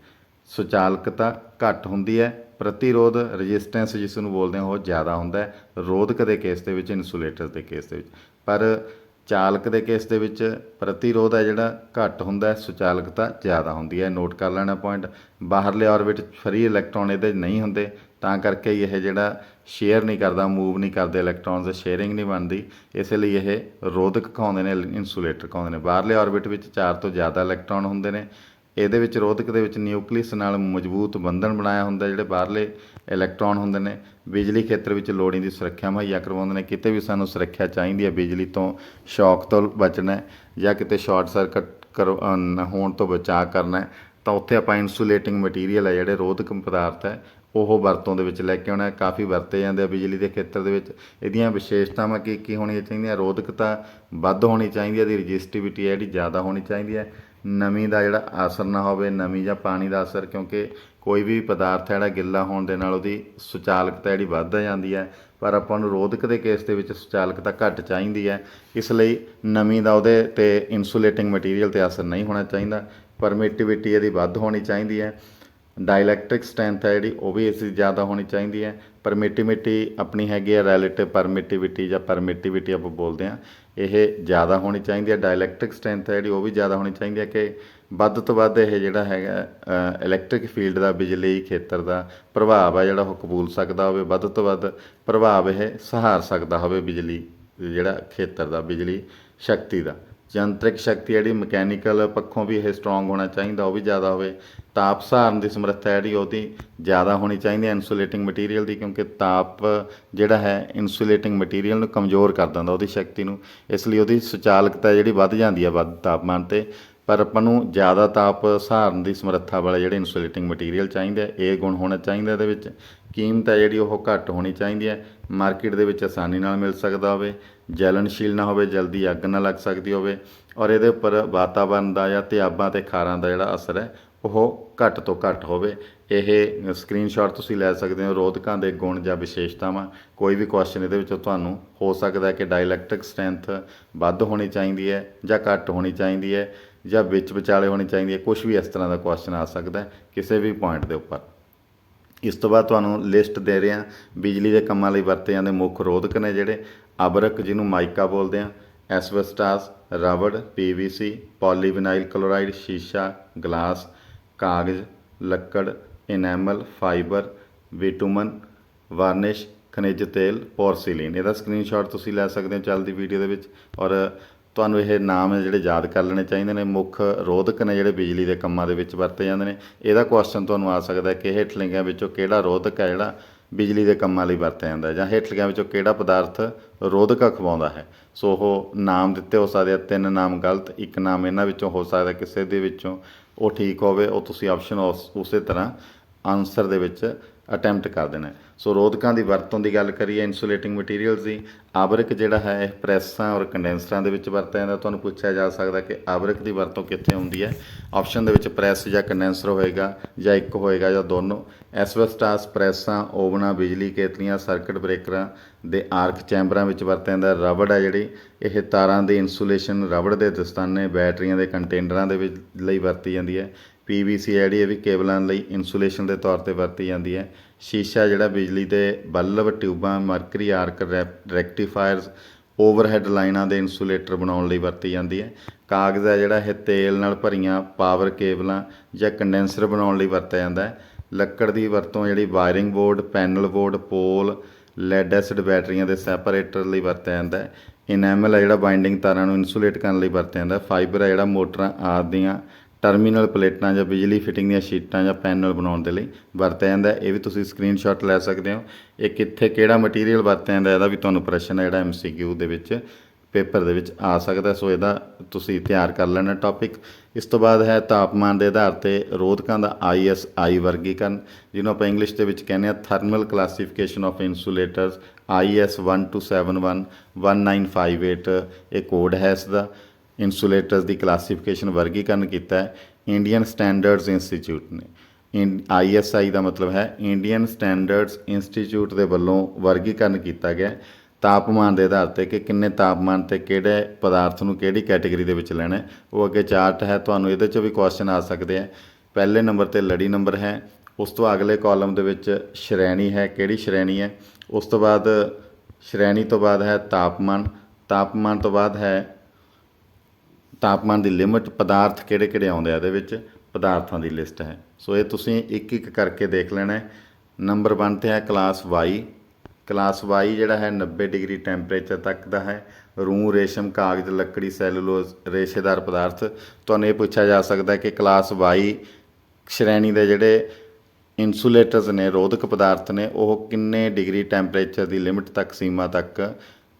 ਸੁਚਾਲਕਤਾ ਘੱਟ ਹੁੰਦੀ ਹੈ, ਪ੍ਰਤੀਰੋਧ ਰੈਜ਼ਿਸਟੈਂਸ ਜਿਸ ਨੂੰ ਬੋਲਦੇ ਹਾਂ ਉਹ ਜ਼ਿਆਦਾ ਹੁੰਦਾ ਹੈ ਰੋਧਕ ਦੇ ਕੇਸ ਦੇ ਵਿੱਚ, ਇਨਸੂਲੇਟਰ ਦੇ ਕੇਸ ਦੇ ਵਿੱਚ। ਪਰ ਚਾਲਕ ਦੇ ਕੇਸ ਦੇ ਵਿੱਚ ਪ੍ਰਤੀਰੋਧ ਹੈ ਜਿਹੜਾ ਘੱਟ ਹੁੰਦਾ ਹੈ, ਸੁਚਾਲਕਤਾ ਜ਼ਿਆਦਾ ਹੁੰਦੀ ਹੈ। ਨੋਟ ਕਰ ਲੈਣਾ ਪੁਆਇੰਟ। ਬਾਹਰਲੇ ਔਰਬਿਟ ਫਰੀ ਇਲੈਕਟ੍ਰੋਨ ਇਹਦੇ ਨਹੀਂ ਹੁੰਦੇ, ਤਾਂ ਕਰਕੇ ਹੀ ਇਹ ਜਿਹੜਾ ਸ਼ੇਅਰ ਨਹੀਂ ਕਰਦਾ, ਮੂਵ ਨਹੀਂ ਕਰਦੇ ਇਲੈਕਟ੍ਰੋਨਸ, ਸ਼ੇਅਰਿੰਗ ਨਹੀਂ ਬਣਦੀ, ਇਸ ਲਈ ਇਹ ਰੋਧਕ ਕਹਾਉਂਦੇ ਨੇ, ਇਨਸੂਲੇਟਰ ਕਹਾਉਂਦੇ ਨੇ। ਬਾਹਰਲੇ ਔਰਬਿਟ ਵਿੱਚ 4 ਤੋਂ ਜ਼ਿਆਦਾ ਇਲੈਕਟ੍ਰੋਨ ਹੁੰਦੇ ਨੇ। ਇਹਦੇ ਵਿੱਚ ਰੋਧਕ ਦੇ ਵਿੱਚ ਨਿਊਕਲੀਅਸ ਨਾਲ ਮਜ਼ਬੂਤ ਬੰਧਨ ਬਣਾਇਆ ਹੁੰਦਾ, ਜਿਹੜੇ ਬਾਹਰਲੇ ਇਲੈਕਟ੍ਰੋਨ ਹੁੰਦੇ ਨੇ। ਬਿਜਲੀ ਖੇਤਰ ਵਿੱਚ ਲੋੜੀਂਦੀ ਸੁਰੱਖਿਆ ਮੁਹੱਈਆ ਕਰਵਾਉਂਦੇ ਨੇ। ਕਿਤੇ ਵੀ ਸਾਨੂੰ ਸੁਰੱਖਿਆ ਚਾਹੀਦੀ ਹੈ, ਬਿਜਲੀ ਤੋਂ ਸ਼ੌਕ ਤੋਂ ਬਚਣਾ ਜਾਂ ਕਿਤੇ ਸ਼ਾਰਟ ਸਰਕਟ ਹੋਣ ਤੋਂ ਬਚਾਅ ਕਰਨਾ, ਤਾਂ ਉੱਥੇ ਆਪਾਂ ਇਨਸੂਲੇਟਿੰਗ ਮਟੀਰੀਅਲ ਹੈ ਜਿਹੜੇ ਰੋਧਕ ਪਦਾਰਥ ਹੈ ਉਹ ਵਰਤੋਂ ਦੇ ਵਿੱਚ ਲੈ ਕੇ ਆਉਣਾ। ਕਾਫੀ ਵਰਤੇ ਜਾਂਦੇ ਆ ਬਿਜਲੀ ਦੇ ਖੇਤਰ ਦੇ ਵਿੱਚ। ਇਹਦੀਆਂ ਵਿਸ਼ੇਸ਼ਤਾਵਾਂ ਕੀ ਕੀ ਹੋਣੀਆਂ ਚਾਹੀਦੀਆਂ? ਰੋਧਕਤਾ ਵੱਧ ਹੋਣੀ ਚਾਹੀਦੀ ਹੈ, ਇਹਦੀ ਰਜਿਸਟਿਵਿਟੀ ਹੈ ਜਿਹੜੀ ਜ਼ਿਆਦਾ ਹੋਣੀ ਚਾਹੀਦੀ ਹੈ। ਨਮੀ ਦਾ ਜਿਹੜਾ ਅਸਰ ਨਾ ਹੋਵੇ, ਨਮੀ ਜਾਂ ਪਾਣੀ ਦਾ ਅਸਰ, ਕਿਉਂਕਿ ਕੋਈ ਵੀ ਪਦਾਰਥ ਹੈ ਜਿਹੜਾ ਗਿੱਲਾ ਹੋਣ ਦੇ ਨਾਲ ਉਹਦੀ ਸੁਚਾਲਕਤਾ ਜਿਹੜੀ ਵੱਧ ਜਾਂਦੀ ਹੈ, ਪਰ ਆਪਾਂ ਨੂੰ ਰੋਧਕ ਦੇ ਕੇਸ ਦੇ ਵਿੱਚ ਸੁਚਾਲਕਤਾ ਘੱਟ ਚਾਹੀਦੀ ਹੈ। ਇਸ ਲਈ ਨਮੀ ਦਾ ਉਹਦੇ 'ਤੇ ਇਨਸੂਲੇਟਿੰਗ ਮਟੀਰੀਅਲ 'ਤੇ ਅਸਰ ਨਹੀਂ ਹੋਣਾ ਚਾਹੀਦਾ। ਪਰਮਿਟਿਵਿਟੀ ਇਹਦੀ ਵੱਧ ਹੋਣੀ ਚਾਹੀਦੀ ਹੈ। ਡਾਇਲੈਕਟ੍ਰਿਕ ਸਟਰੈਂਥ ਹੈ ਜਿਹੜੀ ਉਹ ਵੀ ਇਸ ਦੀ ਜ਼ਿਆਦਾ ਹੋਣੀ ਚਾਹੀਦੀ ਹੈ। ਪਰਮਿਟਿਵਿਟੀ ਆਪਣੀ ਹੈਗੀ ਹੈ ਰੈਲੇਟਿਵ ਪਰਮਿਟਿਵਿਟੀ ਜਾਂ ਪਰਮਿਟਿਵਿਟੀ ਆਪਾਂ ਬੋਲਦੇ ਹਾਂ, ਇਹ ਜ਼ਿਆਦਾ ਹੋਣੀ ਚਾਹੀਦੀ ਹੈ। ਡਾਇਲੈਕਟ੍ਰਿਕ ਸਟਰੈਂਥ ਹੈ ਜਿਹੜੀ ਉਹ ਵੀ ਜ਼ਿਆਦਾ ਹੋਣੀ ਚਾਹੀਦੀ ਹੈ ਕਿ ਵੱਧ ਤੋਂ ਵੱਧ ਇਹ ਜਿਹੜਾ ਹੈਗਾ ਇਲੈਕਟ੍ਰਿਕ ਫੀਲਡ ਦਾ, ਬਿਜਲੀ ਖੇਤਰ ਦਾ ਪ੍ਰਭਾਵ ਹੈ ਜਿਹੜਾ ਉਹ ਕਬੂਲ ਸਕਦਾ ਹੋਵੇ, ਵੱਧ ਤੋਂ ਵੱਧ ਪ੍ਰਭਾਵ ਇਹ ਸਹਾਰ ਸਕਦਾ ਹੋਵੇ ਬਿਜਲੀ ਜਿਹੜਾ ਖੇਤਰ ਦਾ, ਬਿਜਲੀ ਸ਼ਕਤੀ ਦਾ। ਯੰਤਰਿਕ ਸ਼ਕਤੀ ਜਿਹੜੀ ਮਕੈਨੀਕਲ ਪੱਖੋਂ ਵੀ ਇਹ ਸਟਰੋਂਗ ਹੋਣਾ ਚਾਹੀਦਾ, ਉਹ ਵੀ ਜ਼ਿਆਦਾ ਹੋਵੇ। ਤਾਪ ਸਹਾਰਨ ਦੀ ਸਮਰੱਥਾ ਜਿਹੜੀ ਉਹਦੀ ਜ਼ਿਆਦਾ ਹੋਣੀ ਚਾਹੀਦੀ ਹੈ ਇਨਸੂਲੇਟਿੰਗ ਮਟੀਰੀਅਲ ਦੀ, ਕਿਉਂਕਿ ਤਾਪ ਜਿਹੜਾ ਹੈ ਇਨਸੂਲੇਟਿੰਗ ਮਟੀਰੀਅਲ ਨੂੰ ਕਮਜ਼ੋਰ ਕਰ ਦਿੰਦਾ, ਉਹਦੀ ਸ਼ਕਤੀ ਨੂੰ। ਇਸ ਲਈ ਉਹਦੀ ਸੁਚਾਲਕਤਾ ਜਿਹੜੀ ਵੱਧ ਜਾਂਦੀ ਹੈ ਵੱਧ ਤਾਪਮਾਨ 'ਤੇ। ਪਰ ਆਪਾਂ ਨੂੰ ਜ਼ਿਆਦਾ ਤਾਪ ਸਹਾਰਨ ਦੀ ਸਮਰੱਥਾ ਵਾਲੇ ਜਿਹੜੇ ਇਨਸੂਲੇਟਿੰਗ ਮਟੀਰੀਅਲ ਚਾਹੀਦੇ, ਇਹ ਗੁਣ ਹੋਣਾ ਚਾਹੀਦਾ ਇਹਦੇ ਵਿੱਚ। ਕੀਮਤ ਹੈ ਜਿਹੜੀ ਉਹ ਘੱਟ ਹੋਣੀ ਚਾਹੀਦੀ ਹੈ, ਮਾਰਕੀਟ ਦੇ ਵਿੱਚ ਆਸਾਨੀ ਨਾਲ ਮਿਲ ਸਕਦਾ ਹੋਵੇ, ਜਲਨਸ਼ੀਲ ਨਾ ਹੋਵੇ, ਜਲਦੀ ਅੱਗ ਨਾ ਲੱਗ ਸਕਦੀ ਹੋਵੇ, ਔਰ ਇਹਦੇ ਉੱਪਰ ਵਾਤਾਵਰਨ ਦਾ ਜਾਂ ਤੇਜ਼ਾਬਾਂ ਅਤੇ ਖਾਰਾਂ ਦਾ ਜਿਹੜਾ ਅਸਰ ਹੈ ਉਹ ਘੱਟ ਤੋਂ ਘੱਟ ਹੋਵੇ। ਇਹ ਸਕਰੀਨਸ਼ਾਟ ਤੁਸੀਂ ਲੈ ਸਕਦੇ ਹੋ ਰੋਧਕਾਂ ਦੇ ਗੁਣ ਜਾਂ ਵਿਸ਼ੇਸ਼ਤਾਵਾਂ। ਕੋਈ ਵੀ ਕੁਐਸਚਨ ਇਹਦੇ ਵਿੱਚੋਂ ਤੁਹਾਨੂੰ ਹੋ ਸਕਦਾ ਕਿ ਡਾਇਲੈਕਟ੍ਰਿਕ ਸਟਰੈਂਥ ਵੱਧ ਹੋਣੀ ਚਾਹੀਦੀ ਹੈ ਜਾਂ ਘੱਟ ਹੋਣੀ ਚਾਹੀਦੀ ਹੈ ਜਾਂ ਵਿੱਚ ਵਿਚਾਲੇ ਹੋਣੀ ਚਾਹੀਦੀ ਹੈ, ਕੁਛ ਵੀ ਇਸ ਤਰ੍ਹਾਂ ਦਾ ਕੁਐਸਚਨ ਆ ਸਕਦਾ ਕਿਸੇ ਵੀ ਪੁਆਇੰਟ ਦੇ ਉੱਪਰ। ਇਸ ਤੋਂ ਬਾਅਦ ਤੁਹਾਨੂੰ ਲਿਸਟ ਦੇ ਰਿਹਾ ਬਿਜਲੀ ਦੇ ਕੰਮਾਂ ਲਈ ਵਰਤੇ ਜਾਂਦੇ ਮੁੱਖ ਰੋਧਕ ਨੇ ਜਿਹੜੇ। ਅਬਰਕ ਜਿਹਨੂੰ ਮਾਈਕਾ ਬੋਲਦੇ ਆ, ਐਸਬੈਸਟਾਸ, ਰਬੜ, PVC, ਪੋਲੀਵਿਨਾਈਲ ਕਲੋਰਾਈਡ, ਸ਼ੀਸ਼ਾ, ਗਲਾਸ, ਕਾਗਜ਼, ਲੱਕੜ, ਇਨੈਮਲ, ਫਾਈਬਰ, ਵਿਟੂਮਨ, ਵਾਰਨਿਸ਼, ਖਣਿਜ ਤੇਲ, ਪੋਰਸਿਲੀਨ। ਇਹਦਾ ਸਕਰੀਨਸ਼ਾਟ ਤੁਸੀਂ ਲੈ ਸਕਦੇ ਹੋ ਚੱਲਦੀ ਵੀਡੀਓ ਦੇ ਵਿੱਚ। ਔਰ ਤੁਹਾਨੂੰ ਇਹ ਨਾਮ ਜਿਹੜੇ ਯਾਦ ਕਰ ਲੈਣੇ ਚਾਹੀਦੇ ਨੇ। ਮੁੱਖ ਰੋਧਕ ਨੇ ਜਿਹੜੇ ਬਿਜਲੀ ਦੇ ਕੰਮਾਂ ਦੇ ਵਿੱਚ ਵਰਤੇ ਜਾਂਦੇ ਨੇ। ਇਹਦਾ ਕੁਐਸਚਨ ਤੁਹਾਨੂੰ ਆ ਸਕਦਾ ਕਿ ਹੇਠ ਲਿਖਿਆਂ ਵਿੱਚੋਂ ਕਿਹੜਾ ਰੋਧਕ ਹੈ ਜਿਹੜਾ ਬਿਜਲੀ ਦੇ ਕੰਮਾਂ ਲਈ ਵਰਤਿਆ ਜਾਂਦਾ, ਜਾਂ ਹੇਠ ਲਿਖਿਆਂ ਵਿੱਚੋਂ ਕਿਹੜਾ ਪਦਾਰਥ ਰੋਧਕ ਅਖਵਾਉਂਦਾ ਹੈ। ਸੋ ਉਹ ਨਾਮ ਦਿੱਤੇ ਹੋ ਸਕਦੇ ਆ, 3 ਨਾਮ ਗਲਤ, 1 ਨਾਮ ਇਹਨਾਂ ਵਿੱਚੋਂ ਹੋ ਸਕਦਾ ਕਿਸੇ ਦੇ ਵਿੱਚੋਂ ਉਹ ਠੀਕ ਹੋਵੇ। ਉਹ ਤੁਸੀਂ ਆਪਸ਼ਨ ਉਸੇ ਤਰ੍ਹਾਂ ਆਨਸਰ ਦੇ ਵਿੱਚ ਅਟੈਂਪਟ ਕਰ ਦੇਣਾ। ਸੋ ਰੋਧਕਾਂ ਦੀ ਵਰਤੋਂ ਦੀ ਗੱਲ ਕਰੀਏ ਇਨਸੂਲੇਟਿੰਗ ਮਟੀਰੀਅਲਸ ਦੀ। ਆਬਰਕ ਜਿਹੜਾ ਹੈ ਇਹ ਪ੍ਰੈਸਾਂ ਔਰ ਕੰਡੈਂਸਰਾਂ ਦੇ ਵਿੱਚ ਵਰਤਿਆ ਜਾਂਦਾ। ਤੁਹਾਨੂੰ ਪੁੱਛਿਆ ਜਾ ਸਕਦਾ ਕਿ ਆਬਰਕ ਦੀ ਵਰਤੋਂ ਕਿੱਥੇ ਹੁੰਦੀ ਹੈ। ਆਪਸ਼ਨ ਦੇ ਵਿੱਚ ਪ੍ਰੈਸ ਜਾਂ ਕੰਡੈਂਸਰ ਹੋਏਗਾ, ਜਾਂ ਇੱਕ ਹੋਏਗਾ, ਜਾਂ ਦੋਨੋਂ। ਐਸਬੈਸਟਾਸ ਪ੍ਰੈਸਾਂ, ਓਵਨਾਂ, ਬਿਜਲੀ ਕੇਤਲੀਆਂ, ਸਰਕਟ ਬ੍ਰੇਕਰਾਂ ਦੇ ਆਰਕ ਚੈਂਬਰਾਂ ਵਿੱਚ ਵਰਤਿਆ ਜਾਂਦਾ। ਰਬੜ ਹੈ ਜਿਹੜੀ ਇਹ ਤਾਰਾਂ ਦੀ ਇਨਸੂਲੇਸ਼ਨ, ਰਬੜ ਦੇ ਦਸਤਾਨੇ, ਬੈਟਰੀਆਂ ਦੇ ਕੰਟੇਨਰਾਂ ਦੇ ਵਿੱਚ ਲਈ ਵਰਤੀ ਜਾਂਦੀ ਹੈ। PVC ਹੈ ਜਿਹੜੀ ਇਹ ਵੀ ਕੇਬਲਾਂ ਲਈ ਇਨਸੂਲੇਸ਼ਨ ਦੇ ਤੌਰ 'ਤੇ ਵਰਤੀ ਜਾਂਦੀ ਹੈ। ਸ਼ੀਸ਼ਾ ਜਿਹੜਾ ਬਿਜਲੀ ਦੇ ਬਲਬ, ਟਿਊਬਾਂ, ਮਰਕਰੀ ਆਰਕ ਰੈਕਟੀਫਾਇਰਸ, ਓਵਰਹੈੱਡ ਲਾਈਨਾਂ ਦੇ ਇਨਸੂਲੇਟਰ ਬਣਾਉਣ ਲਈ ਵਰਤੀ ਜਾਂਦੀ ਹੈ। ਕਾਗਜ਼ ਹੈ ਜਿਹੜਾ ਇਹ ਤੇਲ ਨਾਲ ਭਰੀਆਂ ਪਾਵਰ ਕੇਬਲਾਂ ਜਾਂ ਕੰਡੈਂਸਰ ਬਣਾਉਣ ਲਈ ਵਰਤਿਆ ਜਾਂਦਾ ਹੈ। ਲੱਕੜ ਦੀ ਵਰਤੋਂ ਜਿਹੜੀ ਵਾਇਰਿੰਗ ਬੋਰਡ, ਪੈਨਲ ਬੋਰਡ, ਪੋਲ, ਲੈਡ ਐਸਿਡ ਬੈਟਰੀਆਂ ਦੇ ਸੈਪਰੇਟਰ ਲਈ ਵਰਤਿਆ ਜਾਂਦਾ ਹੈ। ਇਨੈਮਲ ਹੈ ਜਿਹੜਾ ਬਾਈਂਡਿੰਗ ਤਾਰਾਂ ਨੂੰ ਇਨਸੂਲੇਟ ਕਰਨ ਲਈ ਵਰਤਿਆ ਜਾਂਦਾ। ਫਾਈਬਰ ਹੈ ਜਿਹੜਾ ਮੋਟਰਾਂ ਆਦਿ ਦੀਆਂ ਟਰਮੀਨਲ ਪਲੇਟਾਂ ਜਾਂ ਬਿਜਲੀ ਫਿਟਿੰਗ ਦੀਆਂ ਸ਼ੀਟਾਂ ਜਾਂ ਪੈਨਲ ਬਣਾਉਣ ਦੇ ਲਈ ਵਰਤਿਆ ਜਾਂਦਾ। ਇਹ ਵੀ ਤੁਸੀਂ ਸਕਰੀਨਸ਼ਾਟ ਲੈ ਸਕਦੇ ਹੋ। ਇਹ ਕਿੱਥੇ ਕਿਹੜਾ ਮਟੀਰੀਅਲ ਵਰਤਿਆ ਜਾਂਦਾ ਇਹਦਾ ਵੀ ਤੁਹਾਨੂੰ ਪ੍ਰਸ਼ਨ ਹੈ ਜਿਹੜਾ MCQ ਦੇ ਵਿੱਚ ਪੇਪਰ ਦੇ ਵਿੱਚ ਆ ਸਕਦਾ। ਸੋ ਇਹਦਾ ਤੁਸੀਂ ਤਿਆਰ ਕਰ ਲੈਣਾ ਟੌਪਿਕ। ਇਸ ਤੋਂ ਬਾਅਦ ਹੈ ਤਾਪਮਾਨ ਦੇ ਆਧਾਰ 'ਤੇ ਰੋਧਕਾਂ ਦਾ ISI ਵਰਗੀਕਰਨ, ਜਿਹਨੂੰ ਆਪਾਂ ਇੰਗਲਿਸ਼ ਦੇ ਵਿੱਚ ਕਹਿੰਦੇ ਹਾਂ ਥਰਮਲ ਕਲਾਸੀਫਿਕੇਸ਼ਨ ਆਫ ਇਨਸੂਲੇਟਰਸ। IS 1271 1958 ਇਹ ਕੋਡ ਹੈ ਇਸ ਦਾ। ਇਨਸੂਲੇਟਰਸ ਦੀ ਕਲਾਸੀਫਿਕੇਸ਼ਨ ਵਰਗੀਕਰਨ ਕੀਤਾ ਹੈ ਇੰਡੀਅਨ ਸਟੈਂਡਰਡਸ ਇੰਸਟੀਚਿਊਟ ਨੇ। ISI ਦਾ ਮਤਲਬ ਹੈ ਇੰਡੀਅਨ ਸਟੈਂਡਰਡਸ ਇੰਸਟੀਚਿਊਟ ਦੇ ਵੱਲੋਂ ਵਰਗੀਕਰਨ ਕੀਤਾ ਗਿਆ ਤਾਪਮਾਨ ਦੇ ਆਧਾਰ 'ਤੇ ਕਿ ਕਿੰਨੇ ਤਾਪਮਾਨ 'ਤੇ ਕਿਹੜੇ ਪਦਾਰਥ ਨੂੰ ਕਿਹੜੀ ਕੈਟੇਗਰੀ ਦੇ ਵਿੱਚ ਲੈਣਾ। ਉਹ ਅੱਗੇ ਚਾਰਟ ਹੈ, ਤੁਹਾਨੂੰ ਇਹਦੇ 'ਚੋਂ ਵੀ ਕੁਐਸਚਨ ਆ ਸਕਦੇ ਆ। ਪਹਿਲੇ ਨੰਬਰ 'ਤੇ ਲੜੀ ਨੰਬਰ ਹੈ, ਉਸ ਤੋਂ ਅਗਲੇ ਕਾਲਮ ਦੇ ਵਿੱਚ ਸ਼੍ਰੇਣੀ ਹੈ, ਕਿਹੜੀ ਸ਼੍ਰੇਣੀ ਹੈ। ਉਸ ਤੋਂ ਬਾਅਦ ਸ਼੍ਰੇਣੀ ਤੋਂ ਬਾਅਦ ਹੈ ਤਾਪਮਾਨ, ਤਾਪਮਾਨ ਤੋਂ ਬਾਅਦ ਹੈ ਤਾਪਮਾਨ ਦੀ ਲਿਮਟ, ਪਦਾਰਥ ਕਿਹੜੇ ਕਿਹੜੇ ਆਉਂਦੇ ਆ ਇਹਦੇ ਵਿੱਚ, ਪਦਾਰਥਾਂ ਦੀ ਲਿਸਟ ਹੈ। ਸੋ ਇਹ ਤੁਸੀਂ ਇੱਕ ਇੱਕ ਕਰਕੇ ਦੇਖ ਲੈਣਾ ਹੈ। ਨੰਬਰ 1 ਤੇ ਹੈ ਕਲਾਸ ਵਾਈ। ਕਲਾਸ ਵਾਈ ਜਿਹੜਾ ਹੈ 90 ਡਿਗਰੀ ਟੈਂਪਰੇਚਰ ਤੱਕ ਦਾ ਹੈ। ਰੂੰ, ਰੇਸ਼ਮ, ਕਾਗਜ਼, ਲੱਕੜੀ, ਸੈਲੂਲੋਜ਼, ਰੇਸ਼ੇਦਾਰ ਪਦਾਰਥ। ਤੁਹਾਨੂੰ ਇਹ ਪੁੱਛਿਆ ਜਾ ਸਕਦਾ ਕਿ ਕਲਾਸ ਵਾਈ ਸ਼੍ਰੇਣੀ ਦੇ ਜਿਹੜੇ ਇਨਸੂਲੇਟਰਸ ਨੇ, ਰੋਧਕ ਪਦਾਰਥ ਨੇ, ਉਹ ਕਿੰਨੇ ਡਿਗਰੀ ਟੈਂਪਰੇਚਰ ਦੀ ਲਿਮਟ ਤੱਕ, ਸੀਮਾ ਤੱਕ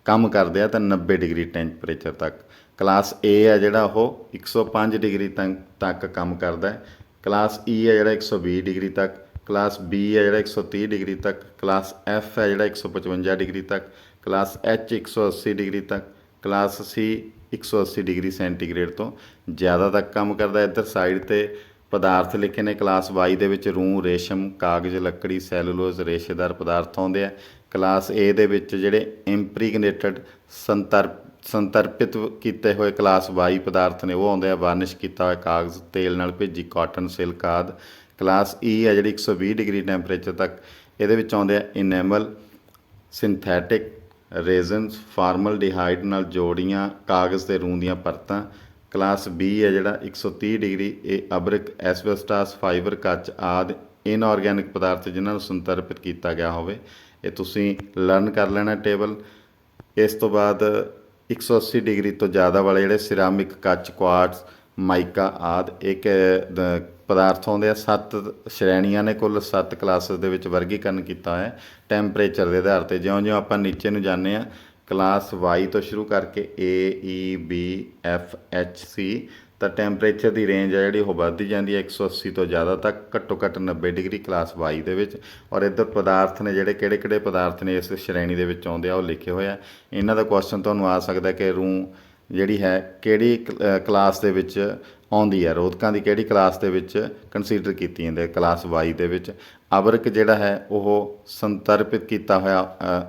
ਕੰਮ ਕਰਦੇ ਆ, ਤਾਂ 90 ਡਿਗਰੀ ਟੈਂਪਰੇਚਰ ਤੱਕ। ਕਲਾਸ ਏ ਹੈ ਜਿਹੜਾ ਉਹ 105 ਡਿਗਰੀ ਤੱਕ ਕੰਮ ਕਰਦਾ ਹੈ। ਕਲਾਸ ਈ ਹੈ ਜਿਹੜਾ 120 ਡਿਗਰੀ ਤੱਕ। ਕਲਾਸ ਬੀ ਹੈ ਜਿਹੜਾ 130 ਡਿਗਰੀ ਤੱਕ। ਕਲਾਸ ਐਫ ਹੈ ਜਿਹੜਾ 155 ਡਿਗਰੀ ਤੱਕ। ਕਲਾਸ ਐਚ 180 ਡਿਗਰੀ ਤੱਕ। ਕਲਾਸ ਸੀ 180 ਡਿਗਰੀ ਸੈਂਟੀਗ੍ਰੇਡ ਤੋਂ ਜ਼ਿਆਦਾ ਤੱਕ ਕੰਮ ਕਰਦਾ। ਇੱਧਰ ਸਾਈਡ 'ਤੇ ਪਦਾਰਥ ਲਿਖੇ ਨੇ। ਕਲਾਸ ਵਾਈ ਦੇ ਵਿੱਚ ਰੂੰ, ਰੇਸ਼ਮ, ਕਾਗਜ਼, ਲੱਕੜੀ, ਸੈਲੂਲੋਜ਼, ਰੇਸ਼ੇਦਾਰ ਪਦਾਰਥ ਆਉਂਦੇ ਆ। ਕਲਾਸ ਏ ਦੇ ਵਿੱਚ ਜਿਹੜੇ ਇੰਪ੍ਰੀਗਨੇਟਡ ਸੰਤਰਪਿਤ ਕੀਤੇ ਹੋਏ ਕਲਾਸ ਵਾਈ ਪਦਾਰਥ ਨੇ ਉਹ ਆਉਂਦੇ ਆ। ਵਾਰਨਿਸ਼ ਕੀਤਾ ਹੋਇਆ ਕਾਗਜ਼, ਤੇਲ ਨਾਲ ਭੇਜੀ ਕਾਟਨ, ਸਿਲਕ ਆਦਿ। ਕਲਾਸ ਈ ਹੈ ਜਿਹੜੀ 120 ਡਿਗਰੀ ਟੈਂਪਰੇਚਰ ਤੱਕ, ਇਹਦੇ ਵਿੱਚ ਆਉਂਦੇ ਆ ਇਨੈਮਲ, ਸਿੰਥੈਟਿਕ ਰੇਜ਼ਨਸ, ਫਾਰਮਲਡੀਹਾਈਡ ਨਾਲ ਜੋੜੀਆਂ ਕਾਗਜ਼ ਅਤੇ ਰੂੰ ਦੀਆਂ ਪਰਤਾਂ। ਕਲਾਸ ਬੀ ਹੈ ਜਿਹੜਾ 130 ਡਿਗਰੀ, ਇਹ ਅਬਰਕ, ਐਸਬੈਸਟਾਸ, ਫਾਈਬਰ, ਕੱਚ ਆਦਿ ਇਨਆਰਗੈਨਿਕ ਪਦਾਰਥ ਜਿਨ੍ਹਾਂ ਨੂੰ ਸੰਤਰਪਿਤ ਕੀਤਾ ਗਿਆ ਹੋਵੇ। ਇਹ ਤੁਸੀਂ ਲਰਨ ਕਰ ਲੈਣਾ ਟੇਬਲ। ਇਸ ਤੋਂ ਬਾਅਦ 180 ਡਿਗਰੀ ਤੋਂ ਜ਼ਿਆਦਾ ਵਾਲੇ ਜਿਹੜੇ ਸਿਰਾਮਿਕ, ਕੱਚ, ਕੁਆਰਟਜ਼, ਮਾਈਕਾ ਆਦਿ ਇੱਕ ਪਦਾਰਥ ਆਉਂਦੇ ਆ। 7 ਸ਼੍ਰੇਣੀਆਂ ਨੇ, ਕੁੱਲ 7 ਕਲਾਸਿਸ ਦੇ ਵਿੱਚ ਵਰਗੀਕਰਨ ਕੀਤਾ ਹੋਇਆ ਟੈਂਪਰੇਚਰ ਦੇ ਆਧਾਰ 'ਤੇ। ਜਿਉਂ-ਜਿਉਂ ਆਪਾਂ ਨੀਚੇ ਨੂੰ ਜਾਂਦੇ ਹਾਂ, ਕਲਾਸ ਵਾਈ ਤੋਂ ਸ਼ੁਰੂ ਕਰਕੇ ਏ, ਈ, ਬੀ, ਐਫ, ਐਚ, ਸੀ, ਤਾਂ ਟੈਂਪਰੇਚਰ ਦੀ ਰੇਂਜ ਹੈ ਜਿਹੜੀ ਉਹ ਵੱਧਦੀ ਜਾਂਦੀ ਹੈ 180 ਤੋਂ ਜ਼ਿਆਦਾ ਤੱਕ, ਘੱਟੋ ਘੱਟ 90 ਡਿਗਰੀ ਕਲਾਸ ਵਾਈ ਦੇ ਵਿੱਚ। ਔਰ ਇੱਧਰ ਪਦਾਰਥ ਨੇ ਜਿਹੜੇ ਕਿਹੜੇ ਕਿਹੜੇ ਪਦਾਰਥ ਨੇ ਇਸ ਸ਼੍ਰੇਣੀ ਦੇ ਵਿੱਚ ਆਉਂਦੇ ਆ ਉਹ ਲਿਖੇ ਹੋਏ ਆ। ਇਹਨਾਂ ਦਾ ਕੁਐਸਚਨ ਤੁਹਾਨੂੰ ਆ ਸਕਦਾ ਕਿ ਰੂੰ ਜਿਹੜੀ ਹੈ ਕਿਹੜੀ ਕਲਾਸ ਦੇ ਵਿੱਚ ਆਉਂਦੀ ਹੈ, ਰੋਧਕਾਂ ਦੀ ਕਿਹੜੀ ਕਲਾਸ ਦੇ ਵਿੱਚ ਕੰਸੀਡਰ ਕੀਤੀ ਜਾਂਦੀ ਹੈ, ਕਲਾਸ ਵਾਈ ਦੇ ਵਿੱਚ। ਅਬਰਕ ਜਿਹੜਾ ਹੈ ਉਹ ਸੰਤਰਪਿਤ ਕੀਤਾ ਹੋਇਆ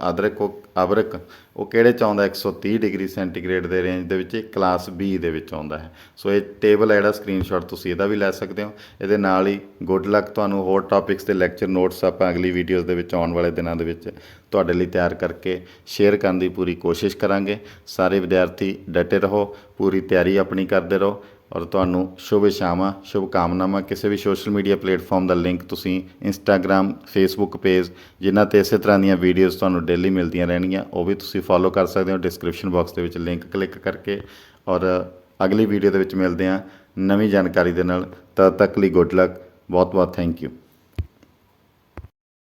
ਅਬਰਕ ਉਹ ਕਿਹੜੇ 'ਚ ਆਉਂਦਾ, 130 ਡਿਗਰੀ ਸੈਂਟੀਗ੍ਰੇਡ ਦੇ ਰੇਂਜ ਦੇ ਵਿੱਚ, ਕਲਾਸ ਬੀ ਦੇ ਵਿੱਚ ਆਉਂਦਾ ਹੈ। ਸੋ ਇਹ ਟੇਬਲ ਹੈ ਜਿਹੜਾ ਸਕਰੀਨਸ਼ਾਟ ਤੁਸੀਂ ਇਹਦਾ ਵੀ ਲੈ ਸਕਦੇ ਹੋ। ਇਹਦੇ ਨਾਲ ਹੀ ਗੁੱਡ ਲੱਕ, ਤੁਹਾਨੂੰ ਹੋਰ ਟੌਪਿਕਸ ਦੇ ਲੈਕਚਰ ਨੋਟਸ ਆਪਾਂ ਅਗਲੀ ਵੀਡੀਓਜ਼ ਦੇ ਵਿੱਚ ਆਉਣ ਵਾਲੇ ਦਿਨਾਂ ਦੇ ਵਿੱਚ ਤੁਹਾਡੇ ਲਈ ਤਿਆਰ ਕਰਕੇ ਸ਼ੇਅਰ ਕਰਨ ਦੀ ਪੂਰੀ ਕੋਸ਼ਿਸ਼ ਕਰਾਂਗੇ। ਸਾਰੇ ਵਿਦਿਆਰਥੀ ਡਟੇ ਰਹੋ, ਪੂਰੀ ਤਿਆਰੀ ਆਪਣੀ ਕਰਦੇ ਰਹੋ ਔਰ ਤੁਹਾਨੂੰ ਸ਼ੁਭ ਇਛਾਵਾਂ, ਸ਼ੁਭ ਕਾਮਨਾਵਾਂ। ਕਿਸੇ ਵੀ ਸੋਸ਼ਲ ਮੀਡੀਆ ਪਲੇਟਫਾਰਮ ਦਾ ਲਿੰਕ ਤੁਸੀਂ ਇੰਸਟਾਗ੍ਰਾਮ, ਫੇਸਬੁੱਕ ਪੇਜ ਜਿਨ੍ਹਾਂ 'ਤੇ ਇਸੇ ਤਰ੍ਹਾਂ ਦੀਆਂ ਵੀਡੀਓਜ਼ ਤੁਹਾਨੂੰ ਡੇਲੀ ਮਿਲਦੀਆਂ ਰਹਿਣਗੀਆਂ, ਉਹ ਵੀ ਤੁਸੀਂ ਫੋਲੋ ਕਰ ਸਕਦੇ ਹੋ। ਡਿਸਕ੍ਰਿਪਸ਼ਨ ਬਾਕਸ ਦੇ ਵਿੱਚ ਲਿੰਕ ਕਲਿੱਕ ਕਰਕੇ। ਔਰ ਅਗਲੀ ਵੀਡੀਓ ਦੇ ਵਿੱਚ ਮਿਲਦੇ ਹਾਂ ਨਵੀਂ ਜਾਣਕਾਰੀ ਦੇ ਨਾਲ। ਤਦ ਤੱਕ ਲਈ ਗੁੱਡ ਲੱਕ। ਬਹੁਤ ਬਹੁਤ ਥੈਂਕ ਯੂ।